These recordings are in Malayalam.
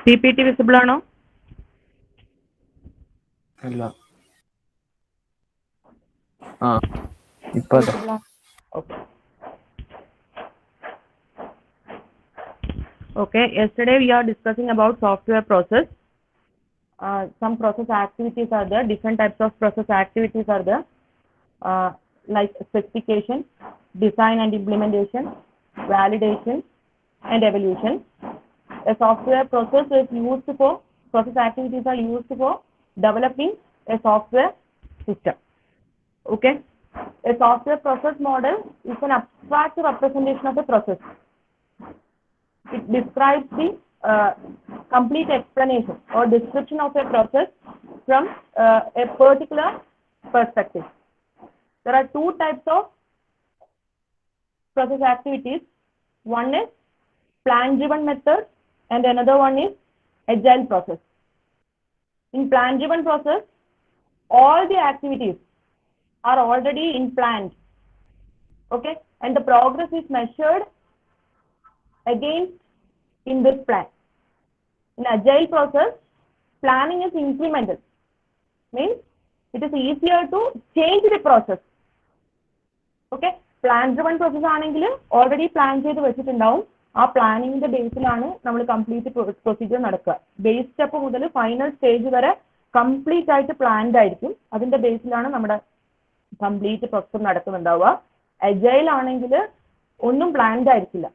PPT visible ആണോ? അല്ല. ഇപ്പോ Okay. Okay, yesterday we are discussing about software process. Some process activities are there, different types of process activities are there, like specification, design and implementation, validation and evaluation. A software process is used for, process activities are used for developing a software system. Okay, a software process model is an abstract representation of a process. It describes the complete explanation or description of a process from a particular perspective. There are two types of process activities. One is plan-driven method and another one is agile process. In plan-driven process, all the activities are already in planned, okay, and the progress is measured against in this plan. In agile process, planning is incremental, means it is easier to change the process. Okay, plan-driven process ആണെങ്കിൽ already plan ചെയ്ത് വെച്ചിട്ടുണ്ടാവും. ആ പ്ലാനിങ്ങിന്റെ ബേസിലാണ് നമ്മൾ കംപ്ലീറ്റ് പ്രൊസീജിയർ നടക്കുക. ബേസ് സ്റ്റെപ്പ് മുതൽ ഫൈനൽ സ്റ്റേജ് വരെ കംപ്ലീറ്റ് ആയിട്ട് പ്ലാൻഡ് ആയിരിക്കും. അതിന്റെ ബേസിലാണ് നമ്മുടെ കംപ്ലീറ്റ് പ്രോസസ് നടക്കുന്നുണ്ടാവുക. അജൈൽ ആണെങ്കിൽ ഒന്നും പ്ലാൻഡ് ആയിരിക്കില്ല.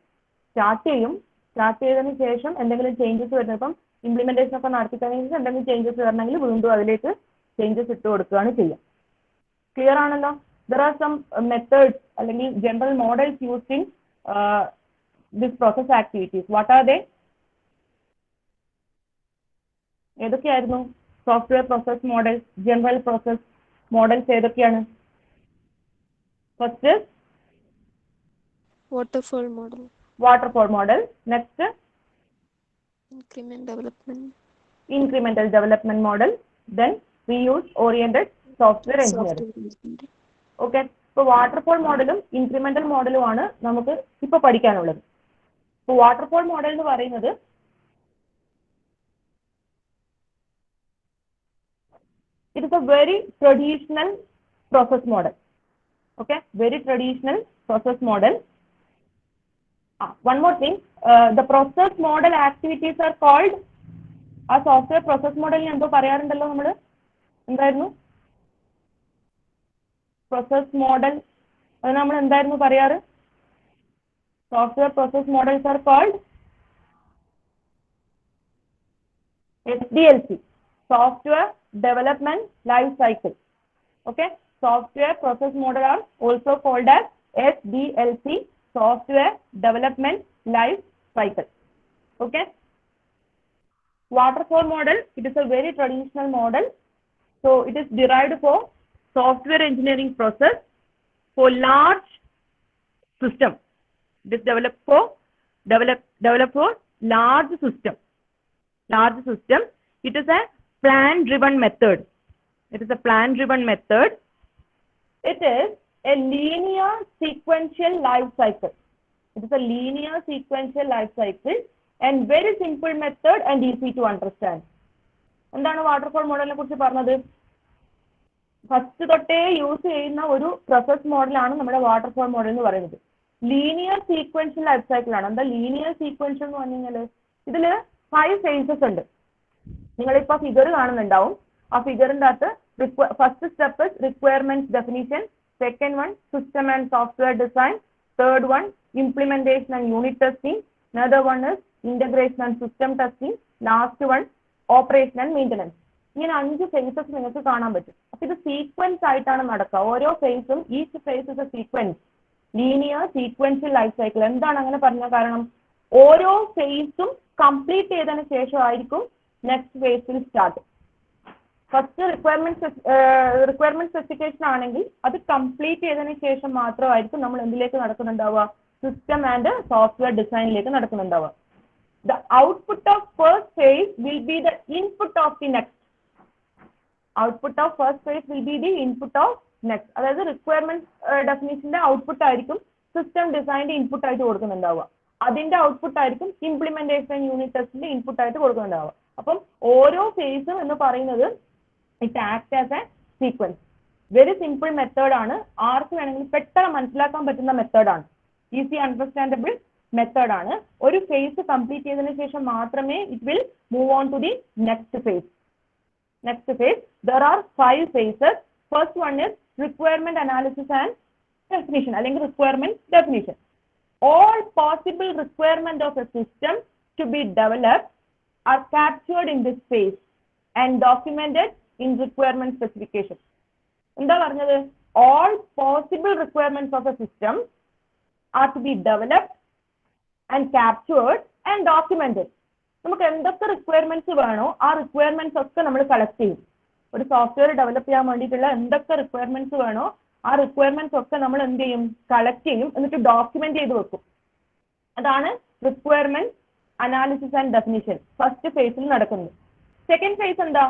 സ്റ്റാർട്ട് ചെയ്തതിന് ശേഷം എന്തെങ്കിലും ചേഞ്ചസ് വരുന്നത്, ഇപ്പം ഇംപ്ലിമെന്റേഷൻ ഒക്കെ നടത്തി കഴിഞ്ഞാൽ എന്തെങ്കിലും ചേഞ്ചസ് വരണമെങ്കിൽ വീണ്ടും അതിലേക്ക് ചേഞ്ചസ് ഇട്ട് കൊടുക്കുകയാണ് ചെയ്യുക. ക്ലിയർ ആണല്ലോ? ദർ ആർ സം മെത്തേഡ്സ് അല്ലെങ്കിൽ general models used in this process activities. What are they? ഏതൊക്കെയായിരുന്നു software process models, general process models ഏതൊക്കെയാണ്? First waterfall model, next incremental development model, then reuse oriented software engineering. Okay, so waterfall മോഡലും incremental മോഡലും ആണ് നമുക്ക് ഇപ്പൊ പഠിക്കാനുള്ളത്. So waterfall model എന്ന് പറയുന്നത് it is a very traditional process model. Okay, very traditional process model. One more thing, the process model activities are called, a software process model എന്തോ പറയാറുണ്ടല്ലോ നമ്മൾ, എന്തായിരുന്നു process model? അത് നമ്മൾ എന്തായിരുന്നു പറയാറ്? software process models are called SDLC, software development life cycle. Okay, software process model are also called as SDLC, software development life cycle. Okay, waterfall model, it is a very traditional model. So it is derived for software engineering process for large system. It is developed for large system. It is a plan driven method. It is a linear sequential life cycle. And very simple method and easy to understand. എന്താണ് വാട്ടർഫോൾ മോഡലിനെ കുറിച്ച് പറഞ്ഞത്? ഫസ്റ്റ് തൊട്ടേ യൂസ് ചെയ്യുന്ന ഒരു പ്രോസസ് മോഡലാണ് നമ്മുടെ വാട്ടർഫോൾ മോഡൽ എന്ന് പറയുന്നത്. ലീനിയർ സീക്വൻഷ്യൽ ലൈഫ് സൈക്കിൾ ആണ്. എന്താ ലീനിയർ സീക്വൻഷ്യൽ എന്ന് പറഞ്ഞു കഴിഞ്ഞാൽ ഇതിൽ 5 ഫേസസ് ഉണ്ട്. നിങ്ങളിപ്പോൾ ഫിഗർ കാണുന്നുണ്ടാവും. ആ ഫിഗറിൻ്റെ അകത്ത് first step requirement definition, second one system and software design, third one implementation and unit testing, another one is integration and system testing, last one operation and maintenance. ഇങ്ങനെ 5 ഫേസസ് നിങ്ങൾക്ക് കാണാൻ പറ്റും. അപ്പൊ ഇത് സീക്വൻസ് ആയിട്ടാണ് നടക്കുക. ഓരോ ഫേസും, each phase is a sequence, linear sequential life cycle. എന്താണ് അങ്ങനെ പറഞ്ഞ കാരണം? ഓരോ ഫേസും കംപ്ലീറ്റ് ചെയ്തതിന് ശേഷമായിരിക്കും നെക്സ്റ്റ് ഫേസിൽ സ്റ്റാർട്ട്. ഫസ്റ്റ് റിക്വയർമെന്റ് സ്പെസിഫിക്കേഷൻ ആണെങ്കിൽ അത് കംപ്ലീറ്റ് ചെയ്തതിന് ശേഷം മാത്രമായിരിക്കും നമ്മൾ എന്തിലേക്ക് നടക്കുന്നുണ്ടാവുക? സിസ്റ്റം ആൻഡ് സോഫ്റ്റ്വെയർ ഡിസൈനിലേക്ക് നടക്കുന്നുണ്ടാവുക. The output of first phase will be the input of the next. അതായത് റിക്വയർമെന്റ് ഡെഫിനിഷന്റെ ഔട്ട്പുട്ട് ആയിരിക്കും സിസ്റ്റം ഡിസൈനിന്റെ ഇൻപുട്ട് ആയിട്ട് കൊടുക്കുന്നുണ്ടാവുക. അതിന്റെ ഔട്ട്പുട്ട് ആയിരിക്കും ഇംപ്ലിമെന്റേഷൻ യൂണിറ്റ് ടെസ്റ്റിന്റെ ഇൻപുട്ട് ആയിട്ട് കൊടുക്കുന്നുണ്ടാവുക. അപ്പം ഓരോ ഫേസും എന്ന് പറയുന്നത് it act as A sequence. Very simple method ആണ്, ആർക്ക് വേണമെങ്കിലും പെട്ടെന്ന് മനസ്സിലാക്കാൻ പറ്റുന്ന മെത്തേഡാണ്, ഈസി അണ്ടർസ്റ്റാൻഡബിൾ മെത്തേഡ് ആണ്. ഒരു ഫേസ് കംപ്ലീറ്റ് ചെയ്തതിനു ശേഷം മാത്രമേ it will move on to the next phase. Next phase there are 5 phases. First one is requirement analysis and definition അല്ലെങ്കിൽ requirement definition. All possible requirement of a system to be developed are captured in this phase and documented in requirement specification. എന്താ പറഞ്ഞത്? All possible requirements of a system are to be developed and captured and documented. നമുക്ക് എന്തൊക്കെ റിക്വയർമെന്റ്സ് വേണോ ആ റിക്വയർമെന്റ്സ് ഒക്കെ നമ്മൾ കളക്ട് ചെയ്യും. ഒരു സോഫ്റ്റ്വെയർ ഡെവലപ്പ് ചെയ്യാൻ വേണ്ടിയിട്ടുള്ള എന്തൊക്കെ റിക്വയർമെന്റ്സ് വേണോ ആ റിക്വയർമെന്റ്സ് ഒക്കെ നമ്മൾ എന്ത് ചെയ്യും? കളക്ട് ചെയ്യും, എന്നിട്ട് ഡോക്യുമെന്റ് ചെയ്ത് വെക്കും. അതാണ് requirement analysis and definition first ഫേസിൽ നടക്കുന്നത്. സെക്കൻഡ് ഫേസ് എന്താ?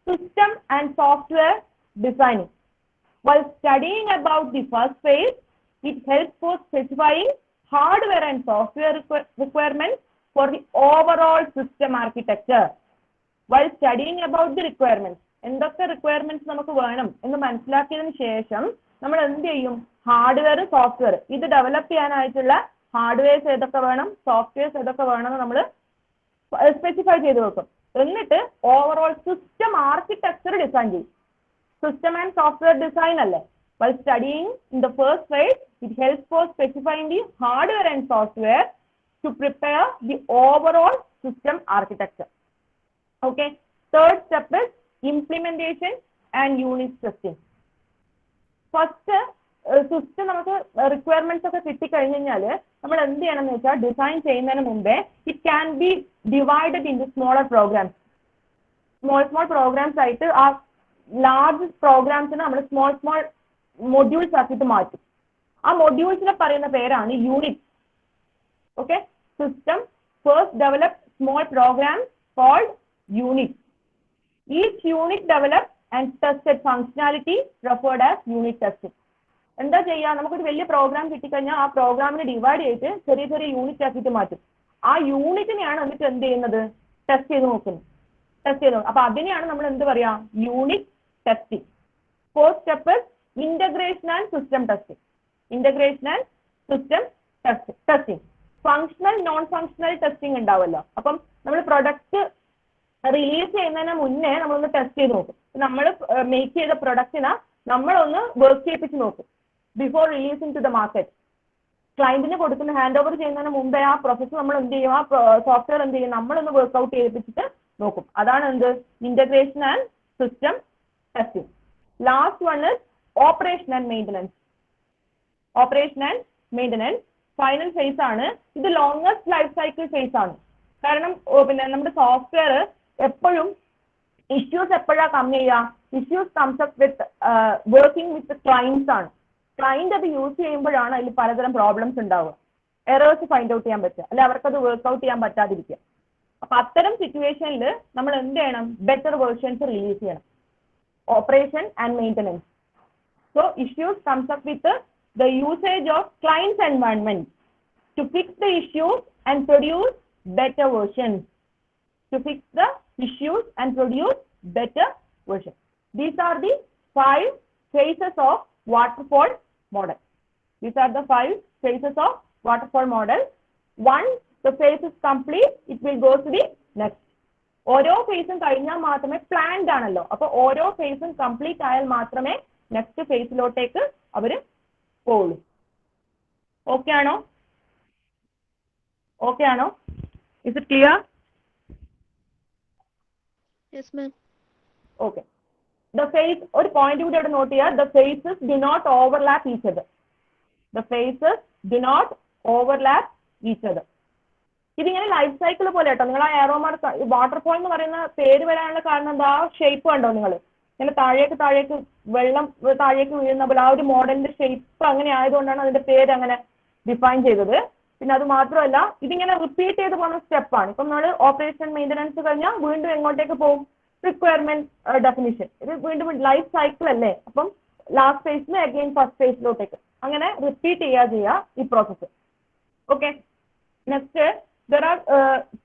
System and software designing. While studying about the first phase, it helps for specifying hardware and software requirements for the overall system architecture. While studying about the requirements, എന്തൊക്കെ റിക്വയർമെന്റ്സ് നമുക്ക് വേണം എന്ന് മനസ്സിലാക്കിയതിനു ശേഷം നമ്മൾ എന്ത് ചെയ്യും? ഹാർഡ്വെയർ സോഫ്റ്റ്വെയർ ഇത് ഡെവലപ്പ് ചെയ്യാനായിട്ടുള്ള ഹാർഡ്വെയർസ് ഏതൊക്കെ വേണം, സോഫ്റ്റ്വെയർസ് ഏതൊക്കെ വേണമെന്ന് നമ്മൾ സ്പെസിഫൈ ചെയ്ത് വെക്കും. എന്നിട്ട് ഓവറോൾ സിസ്റ്റം ആർക്കിടെക്ചർ ഡിസൈൻ ചെയ്യും. System and software design alle. While studying in the first phase, it helps for specifying the hardware and software to prepare the overall system architecture. Okay. Third step is implementation and unit testing. First, system നമുക്ക് റിക്വയർമെന്റ്സ് ഒക്കെ കിട്ടിക്കഴിഞ്ഞാൽ നമ്മൾ എന്ത് ചെയ്യണം എന്ന് വെച്ചാൽ ഡിസൈൻ ചെയ്യുന്നതിന് മുമ്പേ it can be divided into smaller programs. Small programs ആയിട്ട് ആ ലാർജ് പ്രോഗ്രാംസിന് നമ്മൾ സ്മോൾ മൊഡ്യൂൾസ് ആക്കിയിട്ട് മാറ്റും. ആ മൊഡ്യൂൾസിനെ പറയുന്ന പേരാണ് unit. Okay. System first develop small program called unit. Each unit develop and tested functionality referred as unit testing. എന്താ ചെയ്യുക? നമുക്കൊരു വലിയ പ്രോഗ്രാം കിട്ടിക്കഴിഞ്ഞാൽ ആ പ്രോഗ്രാമിനെ ഡിവൈഡ് ചെയ്തിട്ട് ചെറിയ ചെറിയ യൂണിറ്റ് ആക്കിയിട്ട് മാറ്റും. ആ യൂണിറ്റിനെയാണ് എന്നിട്ട് എന്ത് ചെയ്യുന്നത്? ടെസ്റ്റ് ചെയ്ത് നോക്കുന്നത്. ടെസ്റ്റ് ചെയ്ത് അപ്പൊ അതിനെയാണ് നമ്മൾ എന്ത് പറയാ? Unit testing. Fourth step is integration and system testing. Integration and system testing. Functional non functional testing ഉണ്ടാവുമല്ലോ. അപ്പം നമ്മൾ പ്രൊഡക്റ്റ് റിലീസ് ചെയ്യുന്നതിന് മുന്നേ നമ്മളൊന്ന് ടെസ്റ്റ് ചെയ്ത് നോക്കും. നമ്മൾ മേക്ക് ചെയ്ത പ്രൊഡക്റ്റിനെ നമ്മളൊന്ന് വർക്ക് ചെയ്യിപ്പിച്ച് നോക്കും before releasing to the market. ക്ലയന്റിന് കൊടുക്കുന്ന ഹാൻഡ് ഓവർ ചെയ്യുന്നതിന് മുമ്പേ ആ പ്രോസസ്സ് നമ്മൾ എന്ത് ചെയ്യും? ആ സോഫ്റ്റ്വെയർ എന്ത് ചെയ്യും? നമ്മളൊന്ന് വർക്ക്ഔട്ട് ചെയ്യിപ്പിച്ചിട്ട് നോക്കും. അതാണ് എന്ത്? Integration and system testing. Last one is operation and maintenance. Operation and maintenance final phase ആണ്. ഇത് ലോങ്ങസ്റ്റ് ലൈഫ് സൈക്കിൾ ഫേസ് ആണ്. കാരണം പിന്നെ നമ്മുടെ സോഫ്റ്റ്വെയർ എപ്പോഴും ഇഷ്യൂസ് എപ്പോഴാണ് കമ്മി ചെയ്യുക? Issues comes up with working with clients ആണ്. ക്ലയന്റ് അത് യൂസ് ചെയ്യുമ്പോഴാണ് അതിൽ പലതരം പ്രോബ്ലംസ് ഉണ്ടാവുക. എറേഴ്സ് ഫൈൻഡ് ഔട്ട് ചെയ്യാൻ പറ്റുക, അല്ലെ അവർക്കത് വർക്ക്ഔട്ട് ചെയ്യാൻ പറ്റാതിരിക്കുക. അപ്പൊ അത്തരം സിറ്റുവേഷനിൽ നമ്മൾ എന്ത് ചെയ്യണം? ബെറ്റർ വേർഷൻസ് റിലീസ് ചെയ്യണം. Operation and maintenance. So issues comes up with the usage of client's environment to fix the issues and produce better versions. To fix the issues and produce better versions. These are the 5 phases of waterfall model. These are the 5 phases of waterfall model. Once the phase is complete, it will go to the next. ഓരോ ഫേസും കഴിഞ്ഞാൽ മാത്രമേ പ്ലാൻഡ് ആണല്ലോ. അപ്പൊ ഓരോ ഫേസും കംപ്ലീറ്റ് ആയാൽ മാത്രമേ നെക്സ്റ്റ് ഫേസിലോട്ടേക്ക് അവര് പോവുള്ളൂ. ഓക്കെ ആണോ? ഓക്കെ ആണോ? Is it clear? Yes, ma'am. Okay. The phase, ഒരു പോയിന്റ് കൂടി അവിടെ നോട്ട് ചെയ്യുക. The phases do not overlap each other. The phases do not overlap each other. ഇതിങ്ങനെ ലൈഫ് സൈക്കിൾ പോലെ കേട്ടോ. നിങ്ങൾ ആ എയറോമാർക്ക് വാട്ടർഫോൾ എന്ന് പറയുന്ന പേര് വരാനുള്ള കാരണം എന്താ? ഷേപ്പ് കണ്ടോ നിങ്ങൾ? ഇങ്ങനെ താഴേക്ക് വെള്ളം താഴേക്ക് വീഴുന്ന പോലെ ആ ഒരു മോഡലിന്റെ ഷേപ്പ് അങ്ങനെ ആയതുകൊണ്ടാണ് അതിന്റെ പേര് അങ്ങനെ ഡിഫൈൻ ചെയ്തത്. പിന്നെ അത് മാത്രമല്ല ഇതിങ്ങനെ റിപ്പീറ്റ് ചെയ്ത് പോകുന്ന സ്റ്റെപ്പാണ്. ഇപ്പം നമ്മൾ ഓപ്പറേഷൻ മെയിൻ്റനൻസ് കഴിഞ്ഞാൽ വീണ്ടും എങ്ങോട്ടേക്ക് പോകും? Requirement definition. ഇത് വീണ്ടും ലൈഫ് സൈക്കിൾ അല്ലേ. അപ്പം ലാസ്റ്റ് ഫേസിന് അഗെയിൻ ഫസ്റ്റ് ഫേസിലോട്ടേക്ക് അങ്ങനെ റിപ്പീറ്റ് ചെയ്യുക ഈ process. Okay. Next, there are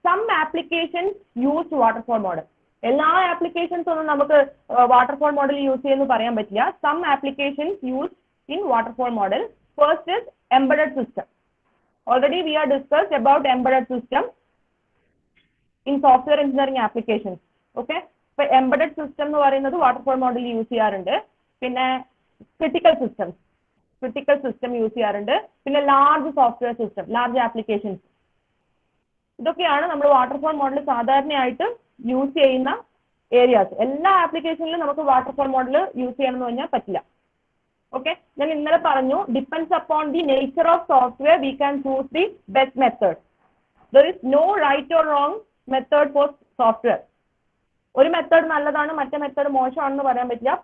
some applications use waterfall model. എല്ലാ ആപ്ലിക്കേഷൻസ് ഒന്നും നമുക്ക് വാട്ടർഫോൾ മോഡൽ യൂസ് ചെയ്യുന്നു പറയാൻ പറ്റില്ല. Some applications use in waterfall model. First is embedded system. Already we are discussed about embedded system in software engineering applications. Okay, ഇപ്പൊ എംബഡഡ് സിസ്റ്റം എന്ന് പറയുന്നത് വാട്ടർഫോൾ മോഡൽ യൂസ് ചെയ്യാറുണ്ട്. പിന്നെ ക്രിട്ടിക്കൽ സിസ്റ്റം യൂസ് ചെയ്യാറുണ്ട്. പിന്നെ large software system, large applications, ഇതൊക്കെയാണ് നമ്മൾ വാട്ടർഫോൾ മോഡൽ സാധാരണയായിട്ട് യൂസ് ചെയ്യുന്ന ഏരിയാസ്. എല്ലാ ആപ്ലിക്കേഷനിലും നമുക്ക് വാട്ടർഫോൾ മോഡൽ യൂസ് ചെയ്യണമെന്ന് പറഞ്ഞാൽ പറ്റില്ല. ഓക്കെ, ഞാൻ ഇന്നലെ പറഞ്ഞു depends upon the nature of software we can choose the best method. There is no right or wrong method for software. ഒരു മെത്തേഡ് നല്ലതാണ്, മറ്റേ മെത്തേഡ് മോശമാണെന്ന് പറയാൻ പറ്റില്ല.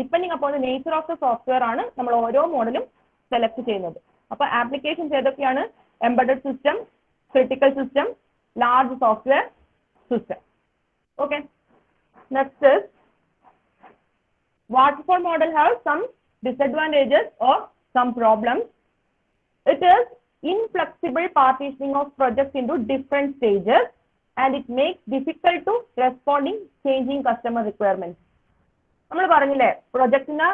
Depending upon the nature of the software ആണ് നമ്മൾ ഓരോ മോഡലും സെലക്ട് ചെയ്യുന്നത്. അപ്പൊ ആപ്ലിക്കേഷൻസ് ഏതൊക്കെയാണ്? Embedded system, critical system, large software system. Okay, next is waterfall model has some disadvantages or some problems. It is inflexible partitioning of projects into different stages and it makes difficult to responding changing customer requirements. നമ്മൾ പറഞ്ഞില്ലേ പ്രൊജക്റ്റിനെ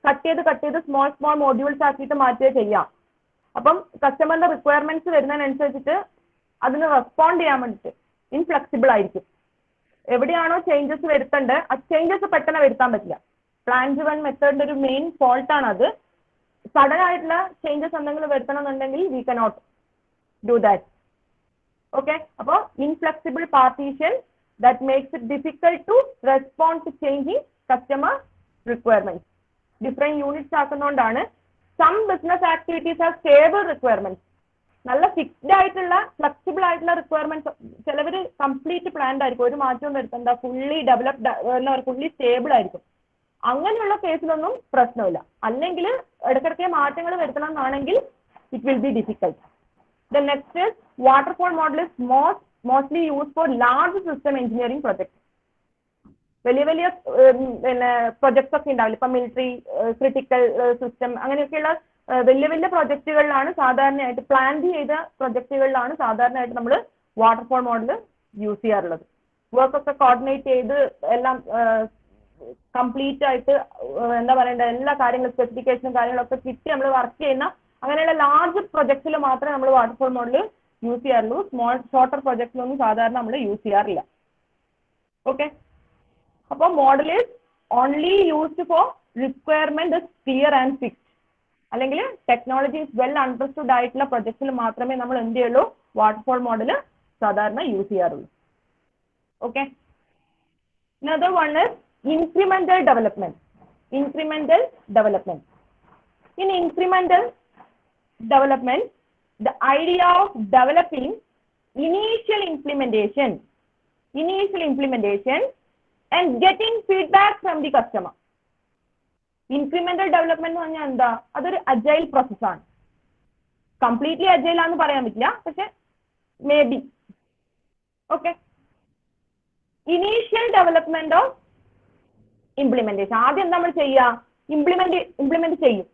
കട്ട് ചെയ്ത് സ്മോൾ മോഡ്യൂൾസ് ആക്കിയിട്ട് മാറ്റുക ചെയ്യാം. അപ്പം കസ്റ്റമറിന്റെ റിക്വയർമെന്റ്സ് വരുന്നതിനനുസരിച്ചിട്ട് അതിന് റെസ്പോണ്ട് ചെയ്യാൻ വേണ്ടിയിട്ട് ഇൻഫ്ലെക്സിബിൾ ആയിരിക്കും. എവിടെയാണോ ചേഞ്ചസ് വരുത്തേണ്ടത് ആ ചേഞ്ചസ് പെട്ടെന്ന് വരുത്താൻ പറ്റില്ല. പ്ലാൻ ഡ്രിവൺ മെത്തേഡിന്റെ ഒരു മെയിൻ ഫോൾട്ടാണ് അത്. സഡൻ ആയിട്ടുള്ള ചേഞ്ചസ് എന്തെങ്കിലും വരുത്തണം എന്നുണ്ടെങ്കിൽ we cannot do that. Okay, അപ്പോൾ inflexible partition that makes it difficult to respond to changing customer requirements. Different units ആക്കുന്നതുകൊണ്ടാണ്. Some business activities are stable requirements. നല്ല ഫിക്സ്ഡ് ആയിട്ടുള്ള ഫ്ലെക്സിബിൾ ആയിട്ടുള്ള റിക്വയർമെന്റ്സ്. ചിലവർ കംപ്ലീറ്റ് പ്ലാൻഡ് ആയിരിക്കും, ഒരു മാറ്റവും വരുത്തണ്ട, ഫുള്ളി ഡെവലപ്ഡ് എന്താ പറയുക, ഫുള്ളി സ്റ്റേബിൾ ആയിരിക്കും. അങ്ങനെയുള്ള കേസിലൊന്നും പ്രശ്നമില്ല. അല്ലെങ്കിൽ ഇടയ്ക്കിടയ്ക്ക് മാറ്റങ്ങൾ വരുത്തണം എന്നാണെങ്കിൽ it will be difficult. The next is waterfall model is mostly use for large system engineering projects. വലിയ പിന്നെ പ്രൊജക്ട്സ് ഒക്കെ ഉണ്ടാവില്ല, ഇപ്പൊ മിലിറ്ററി, ക്രിട്ടിക്കൽ സിസ്റ്റം, അങ്ങനെയൊക്കെയുള്ള വലിയ പ്രൊജക്റ്റുകളിലാണ് സാധാരണയായിട്ട്, പ്ലാൻ ചെയ്ത പ്രൊജക്റ്റുകളിലാണ് സാധാരണയായിട്ട് നമ്മൾ വാട്ടർഫോൾ മോഡൽ യൂസ് ചെയ്യാറുള്ളത്. വർക്കൊക്കെ കോർഡിനേറ്റ് ചെയ്ത് എല്ലാം കംപ്ലീറ്റ് ആയിട്ട് എന്താ പറയണ്ട എല്ലാ കാര്യങ്ങളും സ്പെസിഫിക്കേഷനും കാര്യങ്ങളൊക്കെ കിട്ടി നമ്മൾ വർക്ക് ചെയ്യുന്ന അങ്ങനെയുള്ള ലാർജ് പ്രൊജക്ട്സിൽ മാത്രമേ നമ്മൾ വാട്ടർഫോൾ മോഡൽ യൂസ് ചെയ്യാറുള്ളൂ. ഷോർട്ടർ പ്രൊജക്റ്റിലൊന്നും സാധാരണ നമ്മൾ യൂസ് ചെയ്യാറില്ല. ഓക്കെ, അപ്പോൾ model is only used for requirement is clear and fixed. അല്ലെങ്കിൽ ടെക്നോളജി ഇസ് വെൽ അണ്ടർസ്റ്റുഡ് ആയിട്ടുള്ള പ്രൊജക്ട്സിൽ മാത്രമേ നമ്മൾ എന്ത് ചെയ്യുള്ളൂ, വാട്ടർഫോൾ മോഡൽ സാധാരണ യൂസ് ചെയ്യാറുള്ളൂ. Okay, another one is incremental development. In incremental development, the idea of developing initial implementation and getting feedback from the customer. Incremental development എന്ന് പറഞ്ഞാൽ എന്താ? അതൊരു അജൈൽ പ്രോസസ്സാണ്. കംപ്ലീറ്റ്ലി അജൈൽ ആണെന്ന് പറയാൻ പറ്റില്ല, പക്ഷെ may be. Okay, initial development of implementation. ആദ്യം നമ്മൾ ചെയ്യുക, ഇംപ്ലിമെന്റ് ചെയ്യും,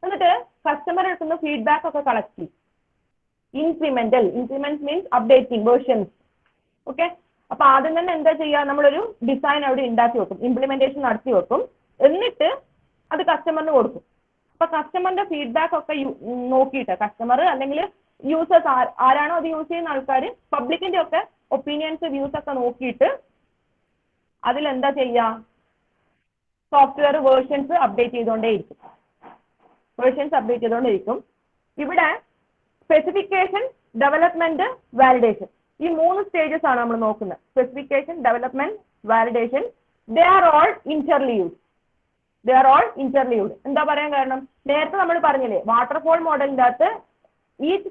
എന്നിട്ട് കസ്റ്റമർ എടുക്കുന്ന ഫീഡ്ബാക്ക് ഒക്കെ കളക്ട് ചെയ്യും. Increment means updating versions. Okay, അപ്പൊ ആദ്യം തന്നെ എന്താ ചെയ്യുക, നമ്മളൊരു ഡിസൈൻ അവിടെ ഉണ്ടാക്കി വെക്കും, ഇംപ്ലിമെന്റേഷൻ നടത്തി വെക്കും, എന്നിട്ട് അത് കസ്റ്റമറിന് കൊടുക്കും. അപ്പൊ കസ്റ്റമറിന്റെ ഫീഡ്ബാക്ക് ഒക്കെ നോക്കിയിട്ട് കസ്റ്റമർ അല്ലെങ്കിൽ യൂസേഴ്സ് ആരാണോ അത് യൂസ് ചെയ്യുന്ന ആൾക്കാർ, പബ്ലിക്കിന്റെ ഒക്കെ ഒപ്പീനിയൻസ് വ്യൂസ് ഒക്കെ നോക്കിയിട്ട് അതിലെന്താ ചെയ്യുക, സോഫ്റ്റ്വെയർ വേർഷൻസ് അപ്ഡേറ്റ് ചെയ്തുകൊണ്ടേയിരിക്കും. ഇവിടെ സ്പെസിഫിക്കേഷൻ, ഡെവലപ്മെന്റ്, വാലിഡേഷൻ, ഈ 3 സ്റ്റേജസ് ആണ് നമ്മൾ നോക്കുന്നത്. Specification, development, validation, they are all interleaved. എന്താ പറയാൻ കാരണം, നേരത്തെ നമ്മൾ പറഞ്ഞില്ലേ വാട്ടർഫോൾ മോഡലിന്റെ അകത്ത് each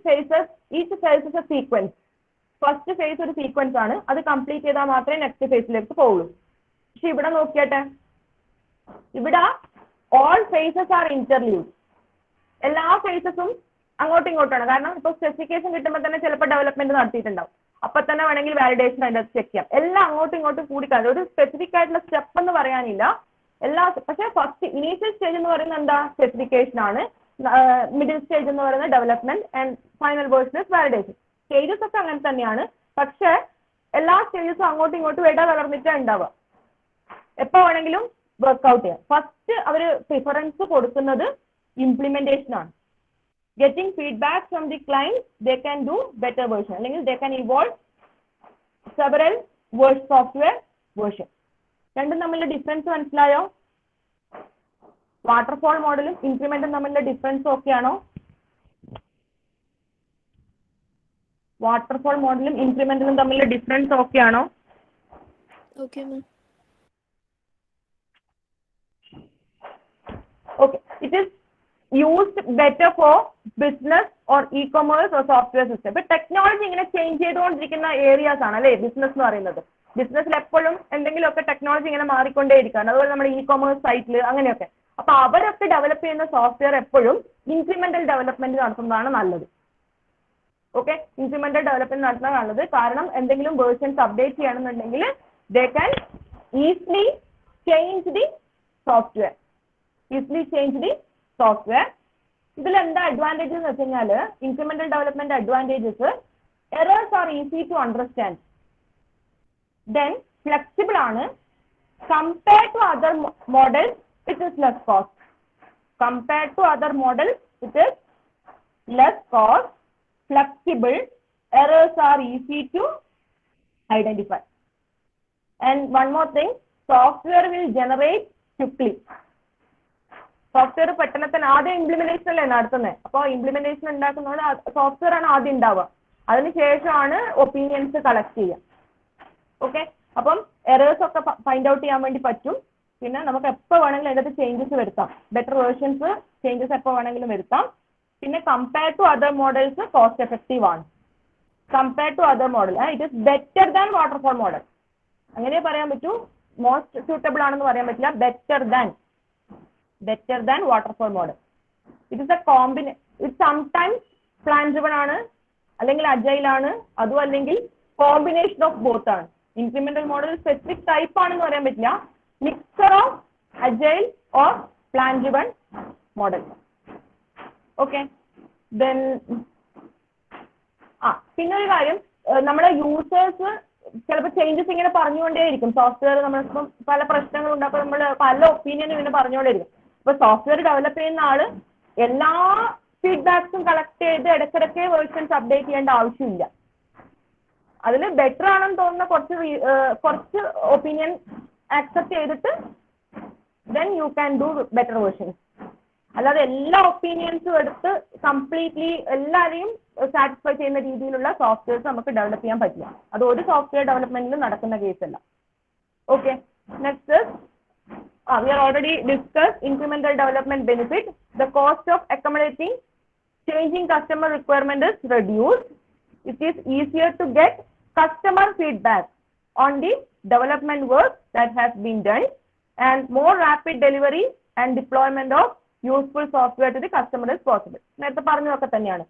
phases a sequence. First phase ഒരു സീക്വൻസ് ആണ്, അത് കംപ്ലീറ്റ് ചെയ്താൽ മാത്രമേ നെക്സ്റ്റ് ഫേസിലേക്ക് പോകുള്ളൂ. പക്ഷെ ഇവിടെ നോക്കിയാട്ടെ, ഇവിടെ ഓൾ ഫേസസ് ആർ ഇന്റർലീവ്ഡ്. എല്ലാ ഫേസസും അങ്ങോട്ടും ഇങ്ങോട്ടാണ്. കാരണം ഇപ്പൊ സ്പെസിഫിക്കേഷൻ കിട്ടുമ്പോൾ തന്നെ ചിലപ്പോൾ ഡെവലപ്മെന്റ് നടത്തിയിട്ടുണ്ടാവും, അപ്പൊ തന്നെ വേണമെങ്കിൽ വാലിഡേഷൻ അതിൻ്റെ ചെക്ക് ചെയ്യാം. എല്ലാം അങ്ങോട്ടും ഇങ്ങോട്ടും കൂടിക്കാതെ ഒരു സ്പെസിഫിക് ആയിട്ടുള്ള സ്റ്റെപ്പ് എന്ന് പറയാനില്ല എല്ലാ. പക്ഷെ ഫസ്റ്റ് ഇനീഷ്യൽ സ്റ്റേജ് എന്ന് പറയുന്നത് എന്താ, സ്പെസിഫിക്കേഷൻ ആണ്. മിഡിൽ സ്റ്റേജ് എന്ന് പറയുന്നത് development and final version is validation. Stages ഒക്കെ അങ്ങനെ തന്നെയാണ്, പക്ഷെ എല്ലാ സ്റ്റേജസും അങ്ങോട്ടും ഇങ്ങോട്ടും ഇടകലർന്നിട്ടാണ് ഉണ്ടാവുക. എപ്പോൾ വേണമെങ്കിലും വർക്ക്ഔട്ട് ചെയ്യാം. ഫസ്റ്റ് അവർ പ്രിഫറൻസ് കൊടുക്കുന്നത് ഇംപ്ലിമെന്റേഷൻ ആണ്. Getting feedback from the client, they can do better version, അല്ലെങ്കിൽ they can evolve several software version. രണ്ടും തമ്മിലുള്ള ഡിഫറൻസ് മനസ്സിലായോ? വാട്ടർഫോൾ മോഡലും ഇൻക്രിമെന്റും തമ്മിലുള്ള ഡിഫറൻസ് ഓക്കെയാണോ? വാട്ടർഫോൾ മോഡലും ഇൻക്രിമെന്റിലും തമ്മിലുള്ള ഡിഫറൻസ് ഓക്കെയാണോ? Okay ma'am. Okay, it is used better for business or e-commerce or software system. But technology ഇങ്ങനെ ചേഞ്ച് ചെയ്തുകൊണ്ടിരിക്കുന്ന ഏരിയാസ് ആണ് അല്ലേ ബിസിനസ് എന്ന് പറയുന്നത്. ബിസിനസ്സിൽ എപ്പോഴും എന്തെങ്കിലുമൊക്കെ ടെക്നോളജി ഇങ്ങനെ മാറിക്കൊണ്ടേയിരിക്കുകയാണ്. അതുപോലെ നമ്മുടെ ഇ-കൊമേഴ്സ് സൈറ്റിൽ അങ്ങനെയൊക്കെ. അപ്പൊ അവരൊക്കെ ഡെവലപ്പ് ചെയ്യുന്ന സോഫ്റ്റ്വെയർ എപ്പോഴും ഇൻക്രിമെന്റൽ ഡെവലപ്മെന്റ് നടത്തുന്നതാണ് നല്ലത്. ഓക്കെ, ഇൻക്രിമെന്റൽ ഡെവലപ്മെന്റ് നടത്തുന്നത് നല്ലത്. കാരണം എന്തെങ്കിലും വേർഷൻസ് അപ്ഡേറ്റ് ചെയ്യണമെന്നുണ്ടെങ്കിൽ they can easily change the software. ഇതിൽ എന്താ അഡ്വാൻറ്റേജ് എന്ന് വെച്ച് കഴിഞ്ഞാൽ incremental development advantages, errors are easy to understand, then flexible ആണ്, compared to other models it is less cost. Flexible, errors are easy to identify. And one more thing, software will generate quickly. Software പെട്ടെന്ന് തന്നെ ആദ്യം ഇംപ്ലിമെന്റേഷൻ അല്ലേ നടത്തുന്നത്. അപ്പോൾ ഇംപ്ലിമെന്റേഷൻ ഉണ്ടാക്കുന്നതുകൊണ്ട് സോഫ്റ്റ്വെയർ ആണ് ആദ്യം ഉണ്ടാവുക, അതിനുശേഷമാണ് ഒപ്പീനിയൻസ് കളക്ട് ചെയ്യുക. ഓക്കെ, അപ്പം എറേഴ്സ് ഒക്കെ ഫൈൻഡ് ഔട്ട് ചെയ്യാൻ വേണ്ടി പറ്റും. പിന്നെ നമുക്ക് എപ്പോൾ വേണമെങ്കിലും അതിനകത്ത് ചേഞ്ചസ് വരുത്താം, ബെറ്റർ വേർഷൻസ് ചേഞ്ചസ് എപ്പോൾ വേണമെങ്കിലും വരുത്താം. പിന്നെ compare to other models cost effective ആണ്. Compare to other model it is better than waterfall model. അങ്ങനെ പറയാൻ പറ്റൂ, മോസ്റ്റ് സ്യൂട്ടബിൾ ആണെന്ന് പറയാൻ പറ്റില്ല. better than waterfall model. It is a combination. It sometimes plan driven ആണ്, അല്ലെങ്കിൽ agile ആണ്, അതും അല്ലെങ്കിൽ combination of both ആണ്. Incremental model specific type ആണെന്ന് പറയാൻ പറ്റില്ല, mixture of agile or plan driven model. Okay, then പിന്നെ ഒരു കാര്യം, നമ്മുടെ യൂസേഴ്സ് ചിലപ്പോൾ ചേഞ്ചസ് ഇങ്ങനെ പറഞ്ഞുകൊണ്ടേയിരിക്കും. സോഫ്റ്റ്വെയർ നമ്മളിപ്പം പല പ്രശ്നങ്ങളുണ്ട്, അപ്പോൾ നമ്മൾ പല ഒപ്പീനിയനും ഇങ്ങനെ പറഞ്ഞുകൊണ്ടേയിരിക്കും. ഇപ്പൊ സോഫ്റ്റ്വെയർ ഡെവലപ്പ് ചെയ്യുന്ന ആള് എല്ലാ ഫീഡ്ബാക്സും കളക്ട് ചെയ്ത് ഇടയ്ക്കിടയ്ക്ക് വേർഷൻസ് അപ്ഡേറ്റ് ചെയ്യേണ്ട ആവശ്യമില്ല. അതിൽ ബെറ്റർ ആണെന്ന് തോന്നുന്ന കുറച്ച് ഒപ്പീനിയൻ ആക്സെപ്റ്റ് ചെയ്തിട്ട് then you can do better versions. അല്ലാതെ എല്ലാ ഒപ്പീനിയൻസും എടുത്ത് കംപ്ലീറ്റ്ലി എല്ലാവരെയും സാറ്റിസ്ഫൈ ചെയ്യുന്ന രീതിയിലുള്ള സോഫ്റ്റ്വെയർസ് നമുക്ക് ഡെവലപ്പ് ചെയ്യാൻ പറ്റില്ല. അത് ഒരു സോഫ്റ്റ്വെയർ ഡെവലപ്മെന്റിലും നടക്കുന്ന കേസല്ല. Okay, next we are already discussed incremental development benefit. The cost of accommodating changing customer requirement is reduced. It is easier to get customer feedback on the development work that has been done, and more rapid delivery and deployment of useful software to the customer is possible. നേരത്തെ പറഞ്ഞതൊക്കെ തന്നെയാണ്.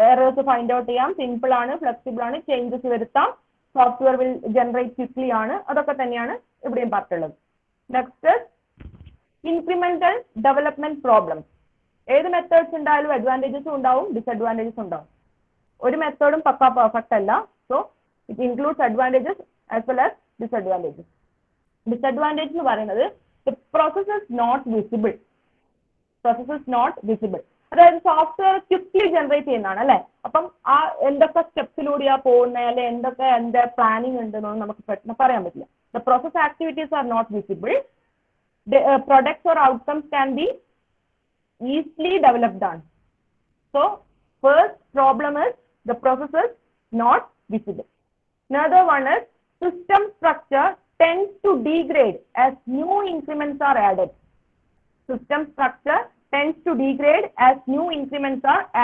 എറേഴ്സ് ഫൈൻഡ് ഔട്ട് ചെയ്യാം, സിമ്പിൾ ആണ്, ഫ്ലെക്സിബിൾ ആണ്, ചേഞ്ചസ് വരുത്താം, സോഫ്റ്റ്വെയർ വിൽ ജനറേറ്റ് ക്വിക്ലി ആണ്. അതൊക്കെ തന്നെയാണ് ഇവിടെയും പറഞ്ഞിട്ടുള്ളത്. Next, incremental development problems. ഏത് മെത്തേഡ്സ് ഉണ്ടായാലും അഡ്വാൻറ്റേജസും ഉണ്ടാവും, ഡിസഡ്വാൻറ്റേജസ് ഉണ്ടാവും. ഒരു മെത്തേഡും പക്കാ പെർഫെക്റ്റ് അല്ല. So it includes advantages as well as disadvantages. Disadvantage എന്ന് പറയുന്നത് പ്രോസസ് ഇസ് നോട്ട് വിസിബിൾ. അതായത് സോഫ്റ്റ്വെയർ ക്വിക്ലി ജനറേറ്റ് ചെയ്യുന്നതാണ് അല്ലെ. അപ്പം ആ എന്തൊക്കെ സ്റ്റെപ്സിലൂടെയാ പോകുന്നത്, അല്ലെ എന്തൊക്കെ എന്താ പ്ലാനിങ് ഉണ്ടെന്നൊന്നും നമുക്ക് പെട്ടെന്ന് പറയാൻ പറ്റില്ല. The process activities are not visible. The products or outcomes can be easily developed on. So first problem is the process is not visible. Another one is system structure tends to degrade as new increments are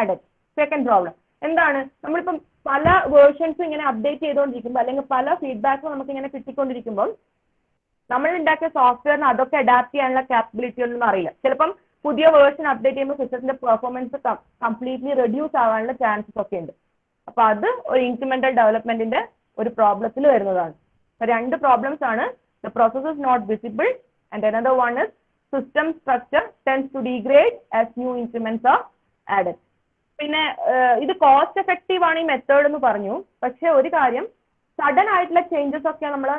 added. Second problem, എന്താണ്, നമ്മളിപ്പം പല വേർഷൻസും ഇങ്ങനെ അപ്ഡേറ്റ് ചെയ്തുകൊണ്ടിരിക്കുമ്പോൾ അല്ലെങ്കിൽ പല ഫീഡ്ബാക്കും നമുക്ക് ഇങ്ങനെ കിട്ടിക്കൊണ്ടിരിക്കുമ്പോൾ നമ്മൾ ഉണ്ടാക്കിയ സോഫ്റ്റ്വെയറിന് അതൊക്കെ അഡാപ്റ്റ് ചെയ്യാനുള്ള കാപ്പബിലിറ്റി ഒന്നും അറിയില്ല. ചിലപ്പം പുതിയ വേർഷൻ അപ്ഡേറ്റ് ചെയ്യുമ്പോൾ സിസ്റ്റത്തിന്റെ പെർഫോമൻസ് കംപ്ലീറ്റ്ലി റെഡ്യൂസ് ആവാനുള്ള ചാൻസസ് ഒക്കെ ഉണ്ട്. അപ്പൊ അത് ഒരു ഇൻക്രിമെന്റൽ ഡെവലപ്മെന്റിന്റെ ഒരു പ്രോബ്ലത്തിൽ വരുന്നതാണ്. രണ്ട് പ്രോബ്ലംസ് ആണ്, the process is not visible and another one is system structure tends to degrade as new increments are added. പിന്നെ ഇത് കോസ്റ്റ് എഫക്റ്റീവ് ആണ് ഈ മെത്തേഡ് എന്ന് പറഞ്ഞു. പക്ഷെ ഒരു കാര്യം, സഡൻ ആയിട്ടുള്ള ചേഞ്ചസ് ഒക്കെ നമ്മൾ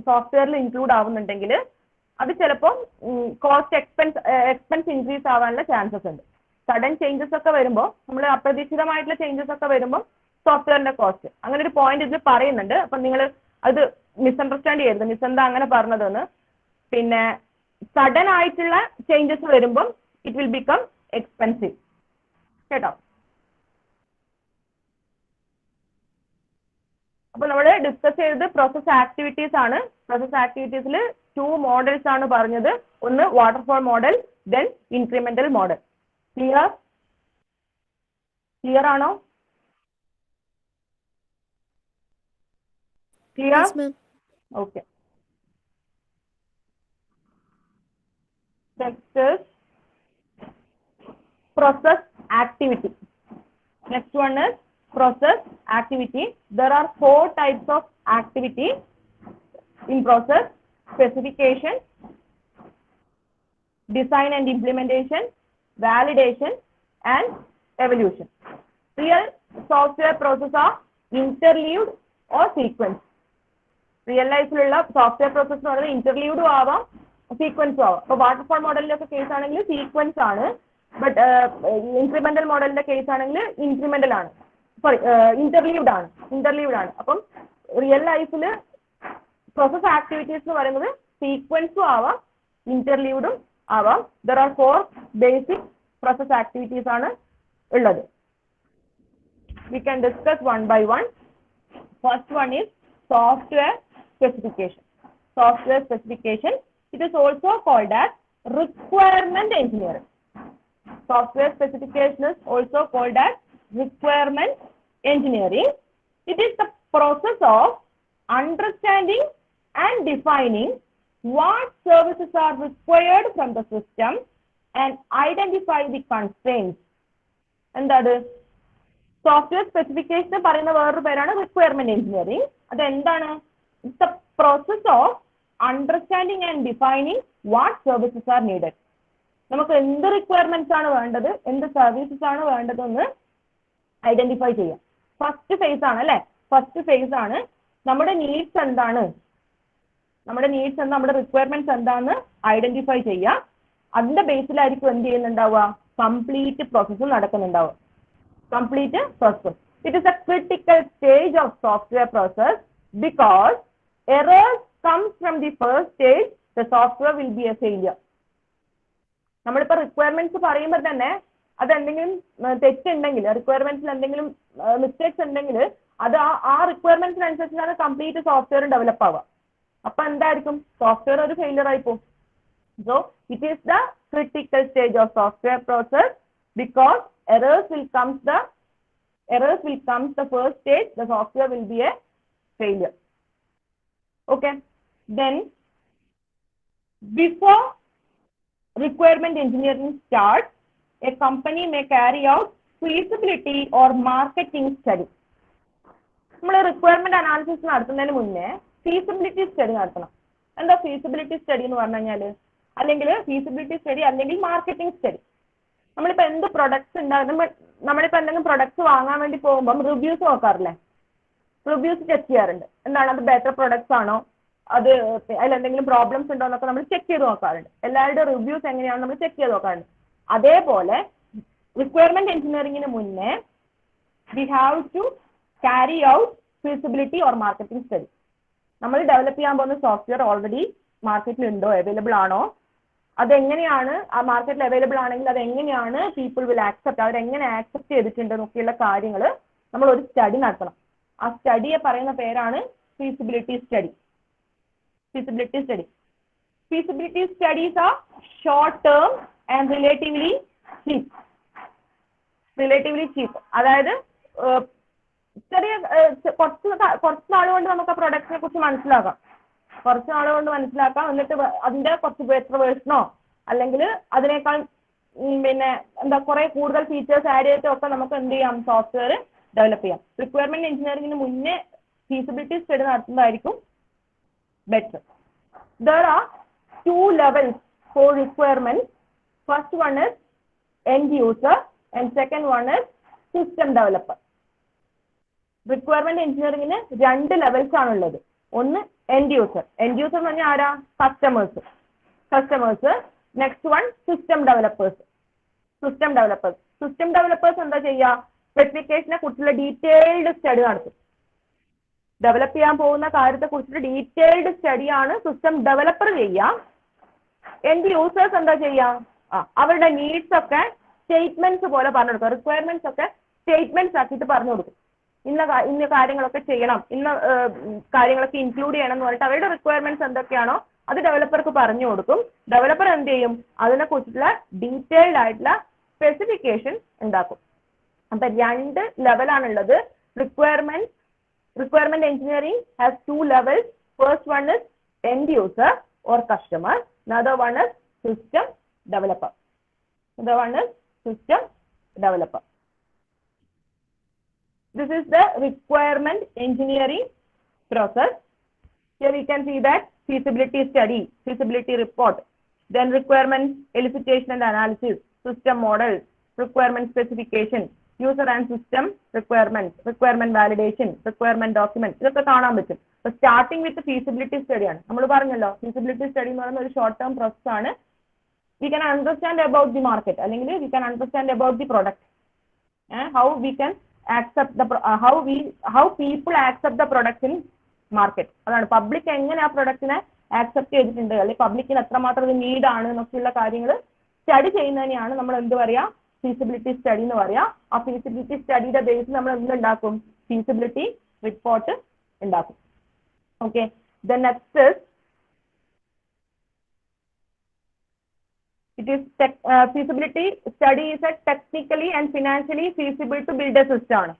സോഫ്റ്റ്വെയറിൽ ഇൻക്ലൂഡ് ആവുന്നുണ്ടെങ്കിൽ അത് ചിലപ്പോൾ കോസ്റ്റ് എക്സ്പെൻസ് ഇൻക്രീസ് ആവാനുള്ള ചാൻസസ് ഉണ്ട്. സഡൻ ചേഞ്ചസ് ഒക്കെ വരുമ്പോൾ, നമ്മൾ അപ്രതീക്ഷിതമായിട്ടുള്ള ചേഞ്ചസ് ഒക്കെ വരുമ്പോൾ സോഫ്റ്റ്വെയറിന്റെ കോസ്റ്റ്, അങ്ങനെ ഒരു പോയിന്റ് ഇതിൽ പറയുന്നുണ്ട്. അപ്പം നിങ്ങൾ അത് മിസ്അണ്ടർസ്റ്റാൻഡ് ചെയ്യരുത്, മിസ് എന്താ അങ്ങനെ പറഞ്ഞതെന്ന്. പിന്നെ സഡൻ ആയിട്ടുള്ള ചേഞ്ചസ് വരുമ്പം ഇറ്റ് വിൽ ബിക്കം എക്സ്പെൻസീവ് കേട്ടോ. അപ്പൊ നമ്മൾ ഡിസ്കസ് ചെയ്തത് പ്രോസസ് ആക്ടിവിറ്റീസ് ആണ്. പ്രോസസ് ആക്ടിവിറ്റീസിൽ 2 മോഡൽസ് ആണ് പറഞ്ഞത്. ഒന്ന് waterfall model, then incremental model. Clear ആണോ? Clear? Yes, ma'am. Okay. Next is process activity. Next one is process activity. There are 4 types of activity in process: specification, design and implementation, validation, and evolution. Real software processes are interleaved or sequence. Real ലൈഫിലുള്ള സോഫ്റ്റ്വെയർ പ്രോസസ് എന്ന് പറയുന്നത് ഇന്റർലീവ്ഡും ആവാം, സീക്വൻസും ആവാം. അപ്പോൾ വാട്ടർഫോൾ മോഡലിന്റെ കേസ് ആണെങ്കിൽ സീക്വൻസ് ആണ്, ബട്ട് ഇൻക്രിമെന്റൽ മോഡലിന്റെ കേസ് ആണെങ്കിൽ ഇൻക്രിമെന്റൽ ആണ്, സോറി ഇന്റർലീവ്ഡ് ആണ്. അപ്പം റിയൽ ലൈഫിൽ പ്രോസസ് ആക്ടിവിറ്റീസ് എന്ന് പറയുന്നത് സീക്വൻസും ആവാം, ഇന്റർലീവ്ഡും ആവാം. There are 4 basic process activities ആണ് ഉള്ളത്. We can discuss one by one. First one is software specification. Software specification, it is also called as requirement engineering. Software specification is also called as requirement engineering. It is the process of understanding and defining what services are required from the system and identify the constraints. എന്താണ് സോഫ്റ്റ്വെയർ സ്പെസിഫിക്കേഷൻ പറയുന്ന വേറൊരു പേരാണ് റിക്വയർമെന്റ് എഞ്ചിനീയറിംഗ്. അതെന്താണ്? It's the process of understanding and defining what services are needed. നമുക്ക് എന്ത് റിക്വയർമെന്റ്സ് ആണ് വേണ്ടത്, എന്ത് സർവീസസ് ആണ് വേണ്ടതെന്ന് ഐഡന്റിഫൈ ചെയ്യാം. ഫസ്റ്റ് ഫേസ് ആണ് അല്ലെ, ഫസ്റ്റ് ഫേസ് ആണ് നമ്മുടെ നീഡ്സ് എന്താണ്, നമ്മുടെ റിക്വയർമെന്റ്സ് എന്താണെന്ന് ഐഡന്റിഫൈ ചെയ്യുക. അതിന്റെ ബേസിലായിരിക്കും എന്ത് ചെയ്യുന്നുണ്ടാവുക, കംപ്ലീറ്റ് പ്രോസസ്സ് നടക്കുന്നുണ്ടാവുക. Complete process. It is a critical stage of software process because errors comes from the first stage. The software will be a failure. നമ്മളിപ്പോൾ റിക്വയർമെന്റ്സ് പറയുമ്പോൾ തന്നെ അത് എന്തെങ്കിലും തെറ്റുണ്ടെങ്കിൽ, റിക്വയർമെന്റ്സിൽ എന്തെങ്കിലും മിസ്റ്റേക്സ് ഉണ്ടെങ്കിൽ അത് ആ റിക്വയർമെന്റ്സിനനുസരിച്ചാണ് കംപ്ലീറ്റ് സോഫ്റ്റ്വെയർ ഡെവലപ്പ് ആവുക. അപ്പൊ എന്തായിരിക്കും, സോഫ്റ്റ്വെയർ ഒരു ഫെയിലിയർ ആയി പോകും. So it is the critical stage of software process because errors will come the first stage, the software will be a failure. Okay, then before requirement engineering starts, a company may carry out feasibility or marketing study. നമ്മൾ റിക്വയർമെന്റ് അനാലിസിസ് നടത്തുന്നതിന് മുന്നേ ഫീസിബിലിറ്റി സ്റ്റഡി നടത്തണം. എന്താ ഫീസിബിലിറ്റി സ്റ്റഡി എന്ന് പറഞ്ഞു കഴിഞ്ഞാൽ, അല്ലെങ്കിൽ ഫീസിബിലിറ്റി സ്റ്റഡി അല്ലെങ്കിൽ മാർക്കറ്റിംഗ് സ്റ്റഡി. നമ്മളിപ്പോൾ എന്ത് പ്രൊഡക്ട്സ് ഉണ്ടാകുന്ന, നമ്മളിപ്പോൾ എന്തെങ്കിലും പ്രൊഡക്ട്സ് വാങ്ങാൻ വേണ്ടി പോകുമ്പം റിവ്യൂസ് നോക്കാറില്ലേ, റിവ്യൂസ് ചെക്ക് ചെയ്യാറുണ്ട്. എന്താണ്, അത് ബെറ്റർ പ്രൊഡക്ട്സ് ആണോ, അത് അതിൽ എന്തെങ്കിലും പ്രോബ്ലംസ് ഉണ്ടോ എന്നൊക്കെ നമ്മൾ ചെക്ക് ചെയ്ത് നോക്കാറുണ്ട്. എല്ലാവരുടെ റിവ്യൂസ് എങ്ങനെയാണെന്ന് നമ്മൾ ചെക്ക് ചെയ്ത് നോക്കാറുണ്ട്. അതേപോലെ റിക്വയർമെന്റ് എഞ്ചിനീയറിംഗിന് മുന്നേ we have to carry out feasibility or marketing study. നമ്മൾ ഡെവലപ്പ് ചെയ്യാൻ പോകുന്ന സോഫ്റ്റ്വെയർ ഓൾറെഡി മാർക്കറ്റിൽ ഉണ്ടോ, അവൈലബിൾ ആണോ, അതെങ്ങനെയാണ്, ആ മാർക്കറ്റിൽ അവൈലബിൾ ആണെങ്കിൽ അതെങ്ങനെയാണ് പീപ്പിൾ വിൽ ആക്സെപ്റ്റ്, അവരെങ്ങനെ ആക്സെപ്റ്റ് ചെയ്തിട്ടുണ്ട് എന്നൊക്കെയുള്ള കാര്യങ്ങൾ നമ്മൾ ഒരു സ്റ്റഡി നടത്തണം. ആ സ്റ്റഡിയെ പറയുന്ന പേരാണ് feasibility study. Feasibility studies are short term and relatively cheap. അതായത് ചെറിയ കുറച്ച് നാൾ കൊണ്ട് നമുക്ക് ആ പ്രൊഡക്റ്റിനെ കുറിച്ച് മനസ്സിലാക്കാം, എന്നിട്ട് അതിന്റെ കുറച്ച് ബെറ്റർ വേർഷനോ അല്ലെങ്കിൽ അതിനേക്കാൾ പിന്നെ എന്താ കുറെ കൂടുതൽ ഫീച്ചേഴ്സ് ആഡ് ചെയ്തിട്ടൊക്കെ നമുക്ക് എന്ത് ചെയ്യാം, സോഫ്റ്റ്വെയർ ഡെവലപ്പ് ചെയ്യാം. റിക്വയർമെന്റ് എഞ്ചിനീയറിംഗിന് മുന്നേ ഫീസിബിലിറ്റി സ്റ്റഡി നടത്തുന്നതായിരിക്കും better. There are 2 levels four requirements. First one is end user and second one is system developer. Requirement engineering in രണ്ട് ലെവൽസ് ആണുള്ളത്. ഒന്ന് end user എന്ന് പറഞ്ഞാൽ ആരാ? Customers. Next one system developers. System developers എന്താ ചെയ്യുക? സ്പെസിഫിക്കേഷനെ കുറിച്ചുള്ള ഡീറ്റെയിൽഡ് സ്റ്റഡി നടത്തും. ഡെവലപ്പ് ചെയ്യാൻ പോകുന്ന കാര്യത്തെ കുറിച്ചുള്ള ഡീറ്റെയിൽഡ് സ്റ്റഡിയാണ് സിസ്റ്റം ഡെവലപ്പർ ചെയ്യുക. എൻഡ് യൂസേഴ്സ് എന്താ ചെയ്യുക? അവരുടെ നീഡ്സ് ഒക്കെ സ്റ്റേറ്റ്മെന്റ്സ് പോലെ പറഞ്ഞു കൊടുക്കുക. റിക്വയർമെന്റ്സ് ഒക്കെ സ്റ്റേറ്റ്മെന്റ്സ് ആക്കിയിട്ട് പറഞ്ഞു കൊടുക്കും. ഇന്ന കാര്യങ്ങളൊക്കെ ചെയ്യണം, ഇന്ന കാര്യങ്ങളൊക്കെ ഇൻക്ലൂഡ് ചെയ്യണം എന്ന് പറഞ്ഞിട്ട് അവരുടെ റിക്വയർമെന്റ്സ് എന്തൊക്കെയാണോ അത് ഡെവലപ്പർക്ക് പറഞ്ഞു കൊടുക്കും. ഡെവലപ്പർ എന്ത് ചെയ്യും? അതിനെ കുറിച്ചിട്ടുള്ള ഡീറ്റെയിൽഡ് ആയിട്ടുള്ള സ്പെസിഫിക്കേഷൻ ഉണ്ടാക്കും. അപ്പൊ രണ്ട് ലെവലാണുള്ളത്. Requirement engineering has two levels. First one is end user or customer. Another one is system developer. This is the requirement engineering process. Here we can see that feasibility study, feasibility report, then requirement elicitation and analysis, system models, requirement specification, user and system requirements, requirement validation, requirement documents. ഇതൊക്കെ കാണാൻ പറ്റും. സ്റ്റാർട്ടിംഗ് വിത്ത് ഫീസിബിലിറ്റി സ്റ്റഡി ആണ്. നമ്മൾ പറഞ്ഞല്ലോ ഫീസിബിലിറ്റി സ്റ്റഡി എന്ന് പറയുന്ന ഒരു ഷോർട്ട് ടേം പ്രോസസ് ആണ്. We can understand about the market, അല്ലെങ്കിൽ we can understand about the product, how we can accept the how people accept the product in market. അതാണ് പബ്ലിക് എങ്ങനെ ആ പ്രൊഡക്റ്റിനെ ആക്സെപ്റ്റ് ചെയ്തിട്ടുണ്ട്, അല്ലെങ്കിൽ പബ്ലിക്കിന് എത്രമാത്രം ഇത് നീഡ് ആണ് എന്നൊക്കെയുള്ള കാര്യങ്ങൾ സ്റ്റഡി ചെയ്യുന്നതിനെയാണ് നമ്മൾ എന്ത് പറയാ? ഫീസിബിലിറ്റി സ്റ്റഡി എന്ന് പറയാം. ആ ഫീസിബിലിറ്റി സ്റ്റഡിയുടെ ബേസിൽ നമ്മൾ എന്തുണ്ടാക്കും? ഫീസിബിലിറ്റി റിപ്പോർട്ട് ഉണ്ടാക്കും. Okay, then next it is feasibility study is a technically and financially feasible to build a system ആണ്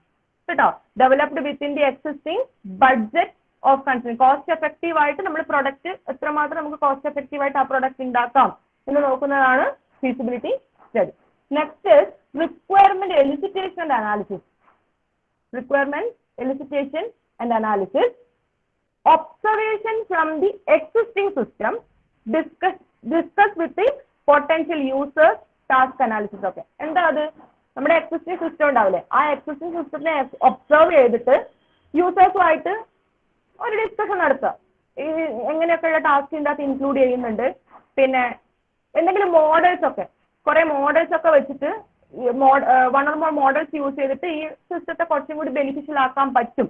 കേട്ടോ. developed within the existing budget of country. Cost effective ആയിട്ട് നമ്മൾ പ്രൊഡക്റ്റ് എത്രമാത്രം നമുക്ക് കോസ്റ്റ് എഫക്റ്റീവ് ആയിട്ട് ആ പ്രൊഡക്റ്റ് ഉണ്ടാക്കാം എന്ന് നോക്കുന്നതാണ് feasibility study. Next requirement elicitation and analysis. Observation from the existing system, discuss with the potential users, task analysis. ഒക്കെ എന്താ അത്? നമ്മുടെ എക്സിസ്റ്റിംഗ് സിസ്റ്റം ഉണ്ടാവില്ലേ, ആ എക്സിസ്റ്റിംഗ് സിസ്റ്റത്തിനെ ഒബ്സർവ് ചെയ്തിട്ട് യൂസേഴ്സുമായിട്ട് ഒരു ഡിസ്കഷൻ നടത്തുക. എങ്ങനെയൊക്കെയുള്ള ടാസ്ക് ഇതിൻ്റെ അകത്ത് ഇൻക്ലൂഡ് ചെയ്യുന്നുണ്ട്, പിന്നെ എന്തെങ്കിലും മോഡൽസ് ഒക്കെ, കുറെ മോഡൽസ് ഒക്കെ വെച്ചിട്ട് one or more models use ചെയ്തിട്ട് ഈ സിസ്റ്റത്തെ കുറച്ചും കൂടി ബെനിഫിഷ്യൽ ആക്കാൻ പറ്റും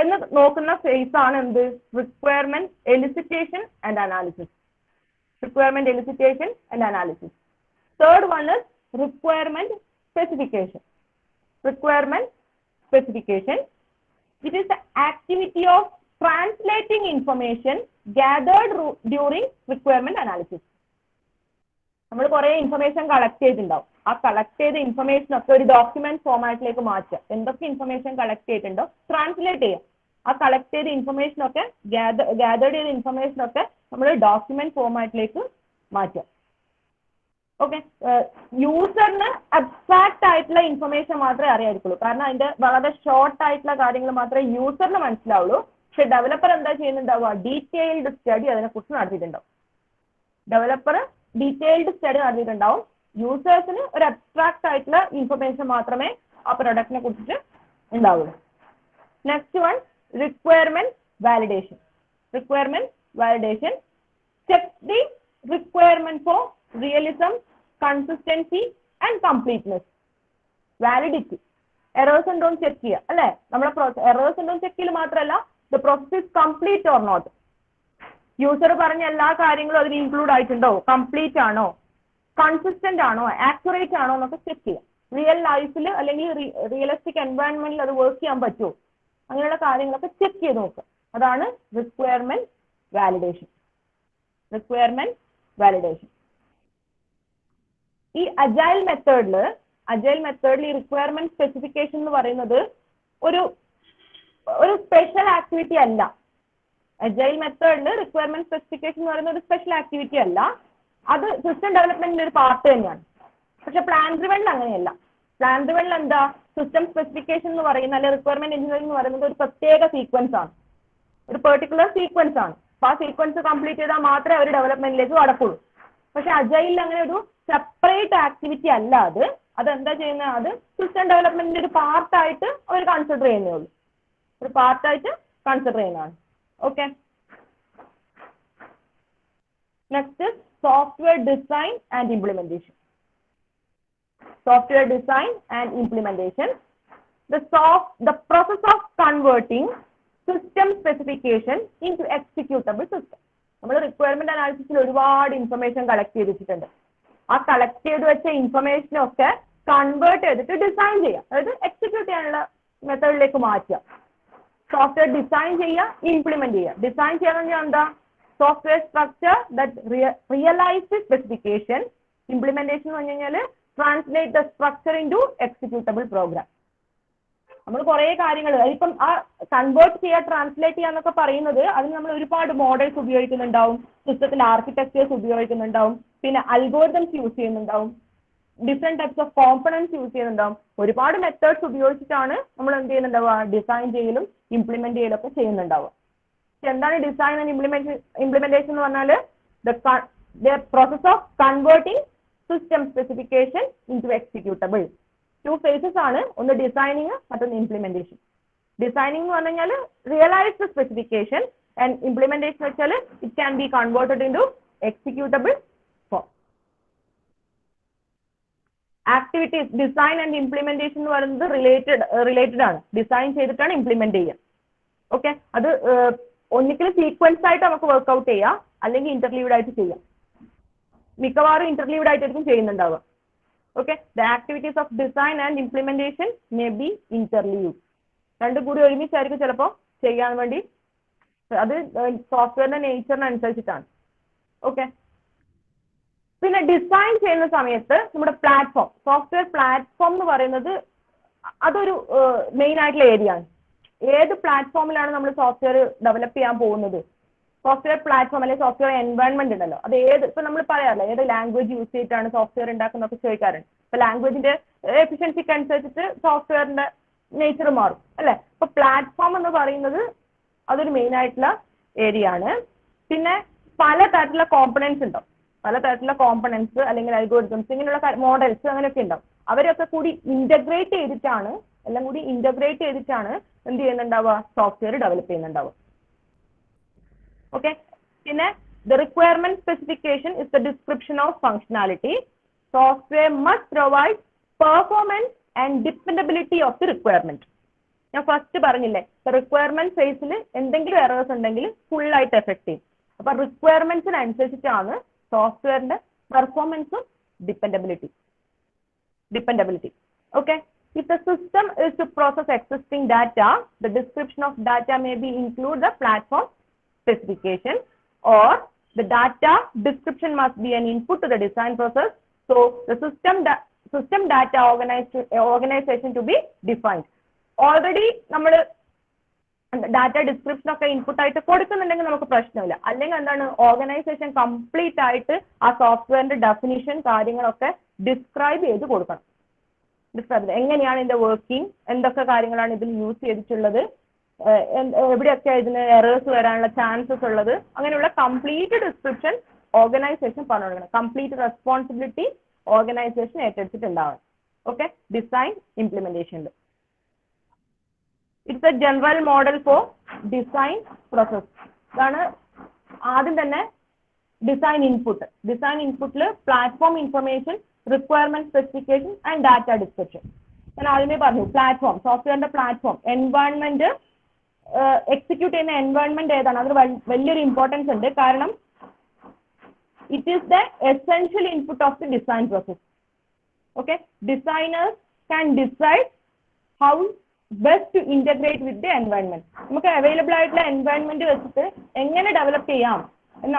എന്ന് നോക്കുന്ന ഫേസ് ആണ് എന്ത്? Requirement elicitation and analysis. Third one is requirement specification. It is the activity of translating information gathered during requirement analysis. നമ്മൾ കുറെ ഇൻഫർമേഷൻ കളക്ട് ചെയ്തിട്ടുണ്ടാവും. ആ കളക്ട് ചെയ്ത ഇൻഫർമേഷൻ ഒക്കെ ഒരു ഡോക്യുമെന്റ് ഫോമാറ്റിലേക്ക് മാറ്റുക. എന്തൊക്കെ ഇൻഫർമേഷൻ കളക്ട് ചെയ്തിട്ടുണ്ടോ ട്രാൻസ്ലേറ്റ് ചെയ്യുക. ആ കളക്ട് ചെയ്ത ഇൻഫർമേഷൻ ഒക്കെ ഗാതേർഡ് ചെയ്ത ഇൻഫർമേഷൻ ഒക്കെ നമ്മൾ ഡോക്യുമെന്റ് ഫോമാറ്റിലേക്ക് മാറ്റുക. ഓക്കെ, യൂസറിന് അബ്സ്ട്രാക്ട് ആയിട്ടുള്ള ഇൻഫർമേഷൻ മാത്രമേ അറിയാതിരിക്കുള്ളൂ. കാരണം അതിന്റെ വളരെ ഷോർട്ട് ആയിട്ടുള്ള കാര്യങ്ങൾ മാത്രമേ യൂസറിന് മനസ്സിലാവുള്ളൂ. പക്ഷെ ഡെവലപ്പർ എന്താ ചെയ്യുന്നുണ്ടാവുക? ഡീറ്റെയിൽഡ് സ്റ്റഡി അതിനെക്കുറിച്ച് നടത്തിയിട്ടുണ്ടാവും. യൂസേഴ്സിന് ഒരു അബ്സ്ട്രാക്ട് ആയിട്ടുള്ള ഇൻഫർമേഷൻ മാത്രമേ ആ പ്രൊഡക്റ്റിനെ കുറിച്ചിട്ട് ഉണ്ടാവുള്ളൂ. Next one requirement validation. Check the requirement for realism, consistency and completeness. Validity. Errors and don't check ചെയ്യുക അല്ലേ? നമ്മുടെ errors and don't check ചെയ്യൽ മാത്രമല്ല, the process is complete or not. User പറഞ്ഞ എല്ലാ കാര്യങ്ങളും അതിൽ ഇൻക്ലൂഡ് ആയിട്ടുണ്ടോ, കംപ്ലീറ്റ് ആണോ, കൺസിസ്റ്റന്റ് ആണോ, ആക്യുറേറ്റ് ആണോ എന്നൊക്കെ ചെക്ക് ചെയ്യാം. റിയൽ ലൈഫിൽ അല്ലെങ്കിൽ റിയലിസ്റ്റിക് എൻവയോൺമെന്റിൽ അത് വർക്ക് ചെയ്യാൻ പറ്റുമോ, അങ്ങനെയുള്ള കാര്യങ്ങളൊക്കെ ചെക്ക് ചെയ്ത് നോക്കുക. അതാണ് റിക്വയർമെന്റ് വാലിഡേഷൻ. ഈ അജൈൽ മെത്തേഡിൽ ഈ റിക്വയർമെന്റ് സ്പെസിഫിക്കേഷൻ എന്ന് പറയുന്നത് ഒരു സ്പെഷ്യൽ ആക്ടിവിറ്റി അല്ല. അജൈൽ മെത്തേഡിൽ റിക്വയർമെന്റ് സ്പെസിഫിക്കേഷൻ എന്ന് പറയുന്ന ഒരു സ്പെഷ്യൽ ആക്ടിവിറ്റി അല്ല, അത് സിസ്റ്റം ഡെവലപ്മെന്റിന്റെ ഒരു പാർട്ട് തന്നെയാണ്. പക്ഷെ പ്ലാൻ ഡ്രിവണിൽ അങ്ങനെയല്ല. പ്ലാൻ ഡ്രിവണിൽ എന്താ, സിസ്റ്റം സ്പെസിഫിക്കേഷൻ എന്ന് പറയുന്ന അല്ലെങ്കിൽ റിക്വയർമെന്റ് എഞ്ചിനീയറിംഗ് എന്ന് പറയുന്നത് ഒരു പ്രത്യേക സീക്വൻസ് ആണ്, ഒരു പെർട്ടിക്കുലർ സീക്വൻസ് ആണ്. അപ്പൊ ആ സീക്വൻസ് കംപ്ലീറ്റ് ചെയ്താൽ മാത്രമേ അവർ ഡെവലപ്മെന്റിലേക്ക് കടക്കുള്ളൂ. പക്ഷെ അജൈലിൽ അങ്ങനെ ഒരു സെപ്പറേറ്റ് ആക്ടിവിറ്റി അല്ല അത്. അതെന്താ ചെയ്യുന്നത്? അത് സിസ്റ്റം ഡെവലപ്മെന്റിന്റെ ഒരു പാർട്ടായിട്ട് അവർ കൺസിഡർ ചെയ്യുന്നേ ഉള്ളൂ. ഒരു പാർട്ടായിട്ട് കൺസിഡർ ചെയ്യുന്നതാണ്. Okay, next software design and implementation. Software design and implementation. The process of converting system specification into executable system. നമ്മൾ റിക്വയർമെന്റ് അനാലിസിസിൽ ഒരുപാട് ഇൻഫർമേഷൻ കളക്ട് ചെയ്തിട്ടുണ്ട്. ആ കളക്ട് ചെയ്ത് വെച്ച ഇൻഫർമേഷനൊക്കെ കൺവേർട്ട് ചെയ്തിട്ട് ഡിസൈൻ ചെയ്യുക, അതായത് എക്സിക്യൂട്ട് ചെയ്യാനുള്ള മെത്തേഡിലേക്ക് മാറ്റുക. സോഫ്റ്റ്വെയർ ഡിസൈൻ ചെയ്യുക, ഇംപ്ലിമെന്റ് ചെയ്യുക. ഡിസൈൻ ചെയ്യാൻ എന്താ? Software structure that realise the specification. Implementation എന്ന് പറഞ്ഞു കഴിഞ്ഞാൽ translate the structure into executable program. നമ്മൾ കുറേ കാര്യങ്ങൾ ഇപ്പം ആ കൺവേർട്ട് ചെയ്യുക, ട്രാൻസ്ലേറ്റ് ചെയ്യുക എന്നൊക്കെ പറയുന്നത് അതിന് നമ്മൾ ഒരുപാട് മോഡൽസ് ഉപയോഗിക്കുന്നുണ്ടാവും, സിസ്റ്റത്തിൽ ആർക്കിടെക്ചേഴ്സ് ഉപയോഗിക്കുന്നുണ്ടാവും, പിന്നെ അൽഗോരിതംസ് യൂസ് ചെയ്യുന്നുണ്ടാവും, different types of components use ചെയ്യുന്നുണ്ടാവും. ഒരുപാട് മെത്തേഡ്സ് ഉപയോഗിച്ചിട്ടാണ് നമ്മൾ എന്ത് ചെയ്യുന്നുണ്ടാവുക? ഡിസൈൻ ചെയ്യലും ഇംപ്ലിമെന്റ് ചെയ്യലും ഒക്കെ ചെയ്യുന്നുണ്ടാവുക. എന്താണ് ഡിസൈൻ ആൻഡ് ഇംപ്ലിമെന്റേഷൻ എന്ന് പറഞ്ഞാൽ? The process of converting system specification into executable. 2 phases ആണ്. ഒന്ന് ഡിസൈനിങ്, മറ്റൊന്ന് ഇംപ്ലിമെന്റേഷൻ. ഡിസൈനിങ് എന്ന് പറഞ്ഞു കഴിഞ്ഞാൽ realise the specification, and implementation വെച്ചാൽ it can be converted into executable form. Activities design and implementation എന്ന് പറയുന്നത് റിലേറ്റഡ് ആണ്. ഡിസൈൻ ചെയ്തിട്ടാണ് ഇംപ്ലിമെന്റ് ചെയ്യുക. ഓക്കെ, അത് ഒന്നിക്കലും സീക്വൻസ് ആയിട്ട് നമുക്ക് വർക്ക്ഔട്ട് ചെയ്യാം, അല്ലെങ്കിൽ ഇന്റർലീവ്ഡ് ആയിട്ട് ചെയ്യാം. മിക്കവാറും ഇന്റർലീവ്ഡ് ആയിട്ടായിരിക്കും ചെയ്യുന്നുണ്ടാവുക. Okay, the activities of design and implementation may be interleaved. രണ്ടും കൂടി ഒരുമിച്ചായിരിക്കും ചിലപ്പോൾ ചെയ്യാൻ വേണ്ടി. അത് സോഫ്റ്റ്വെയറിന്റെ നേച്ചറിനനുസരിച്ചിട്ടാണ്. ഓക്കെ, പിന്നെ ഡിസൈൻ ചെയ്യുന്ന സമയത്ത് നമ്മുടെ പ്ലാറ്റ്ഫോം, സോഫ്റ്റ്വെയർ പ്ലാറ്റ്ഫോം എന്ന് പറയുന്നത് അതൊരു മെയിൻ ആയിട്ടുള്ള ഏരിയ ആണ്. ഏത് പ്ലാറ്റ്ഫോമിലാണ് നമ്മൾ സോഫ്റ്റ്വെയർ ഡെവലപ്പ് ചെയ്യാൻ പോകുന്നത്? സോഫ്റ്റ്വെയർ പ്ലാറ്റ്ഫോം അല്ലെങ്കിൽ സോഫ്റ്റ്വെയർ എൻവയൺമെന്റ് ഉണ്ടല്ലോ, അത് ഇപ്പൊ നമ്മൾ പറയാറില്ല ഏത് ലാംഗ്വേജ് യൂസ് ചെയ്തിട്ടാണ് സോഫ്റ്റ്വെയർ ഉണ്ടാക്കുന്നതൊക്കെ ചോദിക്കാറുണ്ട്. ഇപ്പൊ ലാംഗ്വേജിന്റെ എഫിഷ്യൻസിക്ക് അനുസരിച്ചിട്ട് സോഫ്റ്റ്വെയറിന്റെ നേച്ചർ മാറും അല്ലെ. ഇപ്പൊ പ്ലാറ്റ്ഫോം എന്ന് പറയുന്നത് അതൊരു മെയിൻ ആയിട്ടുള്ള ഏരിയ ആണ്. പിന്നെ പലതരത്തിലുള്ള കോമ്പണൻസ് ഉണ്ടാവും. പലതരത്തിലുള്ള കോമ്പണൻസ് അല്ലെങ്കിൽ അൽഗോരിതംസ്, ഇങ്ങനെയുള്ള മോഡൽസ് അങ്ങനെയൊക്കെ ഉണ്ടാവും. അവരൊക്കെ കൂടി ഇന്റഗ്രേറ്റ് ചെയ്തിട്ടാണ്, എല്ലാം കൂടി ഇന്റഗ്രേറ്റ് ചെയ്തിട്ടാണ് എന്ത് ചെയ്യുന്നുണ്ടാവുക? സോഫ്റ്റ്വെയർ ഡെവലപ്പ് ചെയ്യുന്നുണ്ടാവുക. Okay, പിന്നെ the requirement specification is the description of functionality. Software must provide performance and dependability of the requirement. ഞാൻ ഫസ്റ്റ് പറഞ്ഞില്ലേ, റിക്വയർമെന്റ് ഫേസിൽ എന്തെങ്കിലും എറേഴ്സ് ഉണ്ടെങ്കിൽ ഫുൾ ആയിട്ട് എഫക്ട് ചെയ്യും. അപ്പൊ റിക്വയർമെന്റ്സിനനുസരിച്ചിട്ടാണ് സോഫ്റ്റ്വെയറിന്റെ പെർഫോമൻസും dependability. Okay, if the system is to process existing data, the description of data may be include the platform specification, or the data description must be an input to the design process. So the system data organization to be defined. Already നമ്മൾ ഡാറ്റ ഡിസ്ക്രിപ്ഷൻ ഒക്കെ ഇൻപുട്ട് ആയിട്ട് കൊടുക്കുന്നുണ്ടെങ്കിൽ നമുക്ക് പ്രശ്നമില്ല. അല്ലെങ്കിൽ എന്താണ്, ഓർഗനൈസേഷൻ കംപ്ലീറ്റ് ആയിട്ട് ആ സോഫ്റ്റ്വെയറിന്റെ ഡെഫിനിഷൻ കാര്യങ്ങളൊക്കെ ഡിസ്ക്രൈബ് ചെയ്ത് കൊടുക്കണം. എങ്ങനെയാണ് ഇതിന്റെ വർക്കിംഗ്, എന്തൊക്കെ കാര്യങ്ങളാണ് ഇതിൽ യൂസ് ചെയ്തിട്ടുള്ളത്, എവിടെയൊക്കെ ഇതിന് എറേഴ്സ് വരാനുള്ള ചാൻസസ് ഉള്ളത്, അങ്ങനെയുള്ള കംപ്ലീറ്റ് ഡിസ്ക്രിപ്ഷൻ ഓർഗനൈസേഷൻ പറഞ്ഞു കൊടുക്കണം. കംപ്ലീറ്റ് റെസ്പോൺസിബിലിറ്റി ഓർഗനൈസേഷൻ ഏറ്റെടുത്തിട്ടുണ്ടാവണം. ഓക്കെ, ഡിസൈൻ ഇംപ്ലിമെന്റേഷനിൽ it's a general model for design process. ഇതാണ് ആദ്യം തന്നെ ഡിസൈൻ ഇൻപുട്ടിൽ platform information, requirement specification and data description. ഞാൻ ആദ്യമേ പറഞ്ഞു പ്ലാറ്റ്ഫോം, സോഫ്റ്റ്വെയറിന്റെ പ്ലാറ്റ്ഫോം, എൻവയൺമെന്റ്, എക്സിക്യൂട്ട് ചെയ്യുന്ന എൻവയൺമെന്റ് ഏതാണ്, അതിന് വലിയൊരു ഇമ്പോർട്ടൻസ് ഉണ്ട്. കാരണം it is the essential input of the design process. Okay, designers can decide how best to integrate with the environment. നമുക്ക് അവൈലബിൾ ആയിട്ടുള്ള എൻവയൺമെന്റ് വെച്ചിട്ട് എങ്ങനെ ഡെവലപ്പ് ചെയ്യാം എന്ന്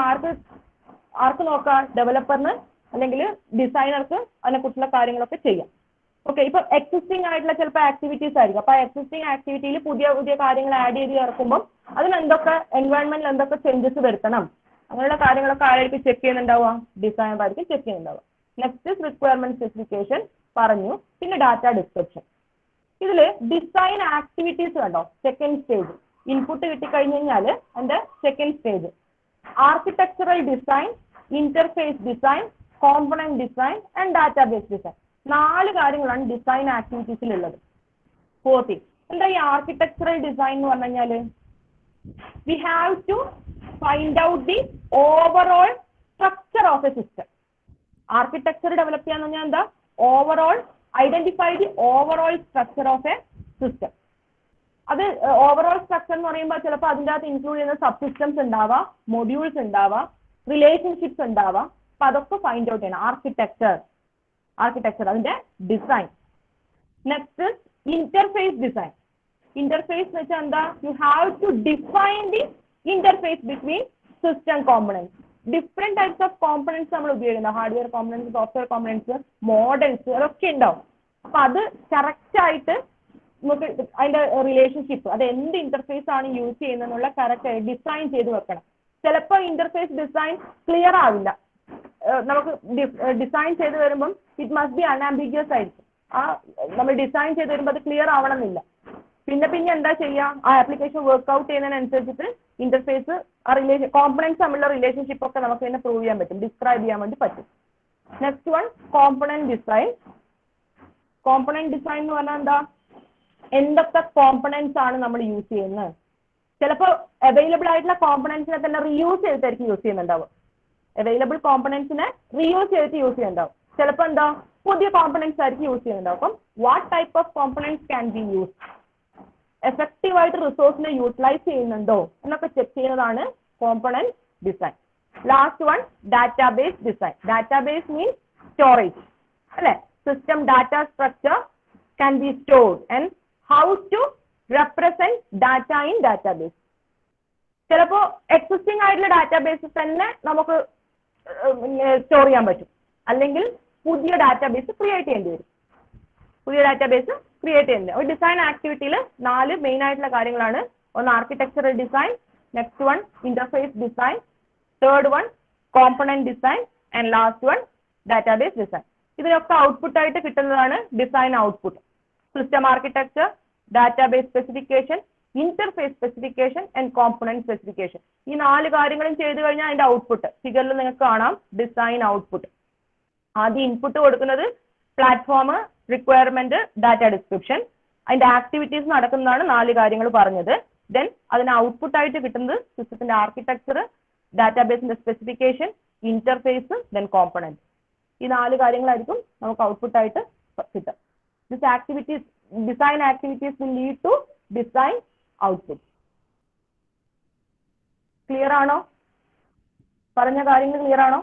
ആർക്ക് നോക്കാം? ഡെവലപ്പറിന് അല്ലെങ്കിൽ ഡിസൈനർക്ക് അതിനെക്കുറിച്ചുള്ള കാര്യങ്ങളൊക്കെ ചെയ്യാം. ഓക്കെ, ഇപ്പൊ എക്സിസ്റ്റിംഗ് ആയിട്ടുള്ള ചിലപ്പോൾ ആക്ടിവിറ്റീസ് ആയിരിക്കും. അപ്പൊ എക്സിസ്റ്റിംഗ് ആക്ടിവിറ്റിയിൽ പുതിയ കാര്യങ്ങൾ ആഡ് ചെയ്ത് ചേർക്കുമ്പോൾ അതിന് എന്തൊക്കെ എൻവയൺമെന്റിൽ എന്തൊക്കെ ചേഞ്ചസ് വരുത്തണം, അങ്ങനെയുള്ള കാര്യങ്ങളൊക്കെ ആരായിരിക്കും ചെക്ക് ചെയ്യുന്നുണ്ടാവുക? ഡിസൈനർ ആയിരിക്കും ചെക്ക് ചെയ്യുന്നുണ്ടാവുക. നെക്സ്റ്റ് റിക്വയർമെന്റ് സ്പെസിഫിക്കേഷൻ പറഞ്ഞു, പിന്നെ ഡാറ്റ ഡിസ്ക്രിപ്ഷൻ. ഇതിൽ ഡിസൈൻ ആക്ടിവിറ്റീസ് കണ്ടോ, സെക്കൻഡ് സ്റ്റേജ്. ഇൻപുട്ട് കിട്ടിക്കഴിഞ്ഞ് കഴിഞ്ഞാൽ അതിന്റെ second stage architectural design interface design, component design and database design. 4 കാര്യങ്ങളാണ് ഡിസൈൻ ആക്ടിവിറ്റീസിലുള്ളത്. 4 things. എന്താ ഈ ആർക്കിടെക്ചറൽ ഡിസൈൻ എന്ന് പറഞ്ഞു കഴിഞ്ഞാല്? We have to find out the overall structure of a system. Architecture develop ചെയ്യാന്ന് പറഞ്ഞാൽ എന്താ? Overall identify the overall structure of a system. അത് ഓവറോൾ സ്ട്രക്ചർ എന്ന് പറയുമ്പോൾ ചിലപ്പോൾ അതിൻ്റെ അകത്ത് ഇൻക്ലൂഡ് ചെയ്യുന്ന സബ് സിസ്റ്റംസ് ഉണ്ടാവാം, മൊഡ്യൂൾസ് ഉണ്ടാവാം, റിലേഷൻഷിപ്സ് ഉണ്ടാവാം. അപ്പൊ അതൊക്കെ ഫൈൻഡ് ഔട്ട് ചെയ്യണം. ആർക്കിടെക്ചർ അതിന്റെ design. Next interface design. Interface എന്ന് വെച്ചാൽ എന്താ? You have to define the interface between system components. Different types of components നമ്മൾ ഉപയോഗിക്കുന്നത്, hardware components, software components, models, അതൊക്കെ ഉണ്ടാവും. അപ്പൊ അത് കറക്റ്റ് ആയിട്ട് നമുക്ക് അതിന്റെ റിലേഷൻഷിപ്പ്, അത് എന്ത് ഇന്റർഫേസ് ആണ് യൂസ് ചെയ്യുന്നതെന്നുള്ള കറക്റ്റ് ഡിസൈൻ ചെയ്ത് വെക്കണം. ചിലപ്പോൾ ഇന്റർഫേസ് ഡിസൈൻ ക്ലിയർ ആവില്ല. നമുക്ക് ഡിസൈൻ ചെയ്ത് വരുമ്പം ഇറ്റ് മസ്റ്റ് ബി അൺആംബിഗ്യസ് ആയിരിക്കും. നമ്മൾ ഡിസൈൻ ചെയ്ത് വരുമ്പോൾ അത് ക്ലിയർ ആവണമെന്നില്ല. പിന്നെ എന്താ ചെയ്യുക? ആ ആപ്ലിക്കേഷൻ വർക്ക്ഔട്ട് ചെയ്യുന്നതിനനുസരിച്ചിട്ട് ഇന്റർഫേസ്, ആ കോമ്പണൻസ് തമ്മിലുള്ള റിലേഷൻഷിപ്പ് ഒക്കെ നമുക്ക് തന്നെ പ്രൂവ് ചെയ്യാൻ പറ്റും, ഡിസ്ക്രൈബ് ചെയ്യാൻ വേണ്ടി പറ്റും. Next one component design. Component design എന്ന് പറഞ്ഞാൽ എന്താ? എന്തൊക്കെ കോമ്പണൻസ് ആണ് നമ്മൾ യൂസ് ചെയ്യുന്നത്? ചിലപ്പോൾ അവൈലബിൾ ആയിട്ടുള്ള കോമ്പണൻസിനെ തന്നെ റീയൂസ് ചെയ്തിട്ടായിരിക്കും യൂസ് ചെയ്യുന്നുണ്ടാവും. അവൈലബിൾ കോമ്പണൻസിനെ റീയൂസ് ചെയ്തിട്ട് യൂസ് ചെയ്യുന്നുണ്ടാവും. ചിലപ്പോൾ എന്താ? പുതിയ കോമ്പണൻസ് ആയിരിക്കും യൂസ് ചെയ്യുന്നുണ്ടാവും. അപ്പം what type of components can be use, effective ആയിട്ട് റിസോഴ്സിനെ യൂട്ടിലൈസ് ചെയ്യുന്നുണ്ടോ എന്നൊക്കെ ചെക്ക് ചെയ്യുന്നതാണ് component design. Last one database design. Database means storage അല്ലെ? System data structure can be stored and how to represent data in database. ചിലപ്പോൾ എക്സിസ്റ്റിംഗ് ആയിട്ടുള്ള ഡാറ്റാബേസ് തന്നെ നമുക്ക് സ്റ്റോർ ചെയ്യാൻ പറ്റും, അല്ലെങ്കിൽ പുതിയ ഡാറ്റാബേസ് ക്രിയേറ്റ് ചെയ്യേണ്ടി വരും. ഒരു ഡിസൈൻ ആക്ടിവിറ്റിയിൽ 4 മെയിൻ ആയിട്ടുള്ള കാര്യങ്ങളാണ്. ഒന്ന് architectural design, next one interface design, third one component design and last one database design. ഇതിനൊക്കെ ഔട്ട്പുട്ട് ആയിട്ട് കിട്ടുന്നതാണ് design output. System architecture, database specification, interface specification and component specification. ഈ 4 കാര്യങ്ങളും ചെയ്തു കഴിഞ്ഞാൽ അതിന്റെ ഔട്ട്പുട്ട് ഫിഗറിൽ നിങ്ങൾക്ക് കാണാം, ഡിസൈൻ ഔട്ട്പുട്ട്. ആദ്യം ഇൻപുട്ട് കൊടുക്കുന്നത് പ്ലാറ്റ്ഫോം, റിക്വയർമെന്റ്, ഡാറ്റ ഡിസ്ക്രിപ്ഷൻ. അതിന്റെ ആക്ടിവിറ്റീസ് നടക്കുന്നതാണ് 4 കാര്യങ്ങൾ പറഞ്ഞത്. ദെൻ അതിന് ഔട്ട്പുട്ട് ആയിട്ട് കിട്ടുന്നത് സിസ്റ്റത്തിന്റെ ആർക്കിടെക്ചർ, ഡാറ്റാബേസിന്റെ സ്പെസിഫിക്കേഷൻ, ഇന്റർഫേസ്, ദെൻ കോമ്പണന്റ്. ഈ 4 കാര്യങ്ങളായിരിക്കും നമുക്ക് ഔട്ട്പുട്ട് ആയിട്ട് കിട്ടുക. This activities, design activities will lead to design output. Clear ആണോ? പറഞ്ഞ കാര്യങ്ങൾ ക്ലിയർ ആണോ?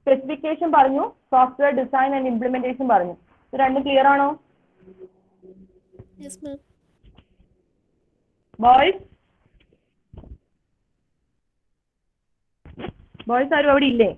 സ്പെസിഫിക്കേഷൻ പറഞ്ഞു, സോഫ്റ്റ്വെയർ ഡിസൈൻ ആൻഡ് ഇംപ്ലിമെന്റേഷൻ പറഞ്ഞു. ഇത് രണ്ടും ക്ലിയർ ആണോ? Yes, ma'am. ബോയ്സ് ആരും അവിടെ ഇല്ലേ?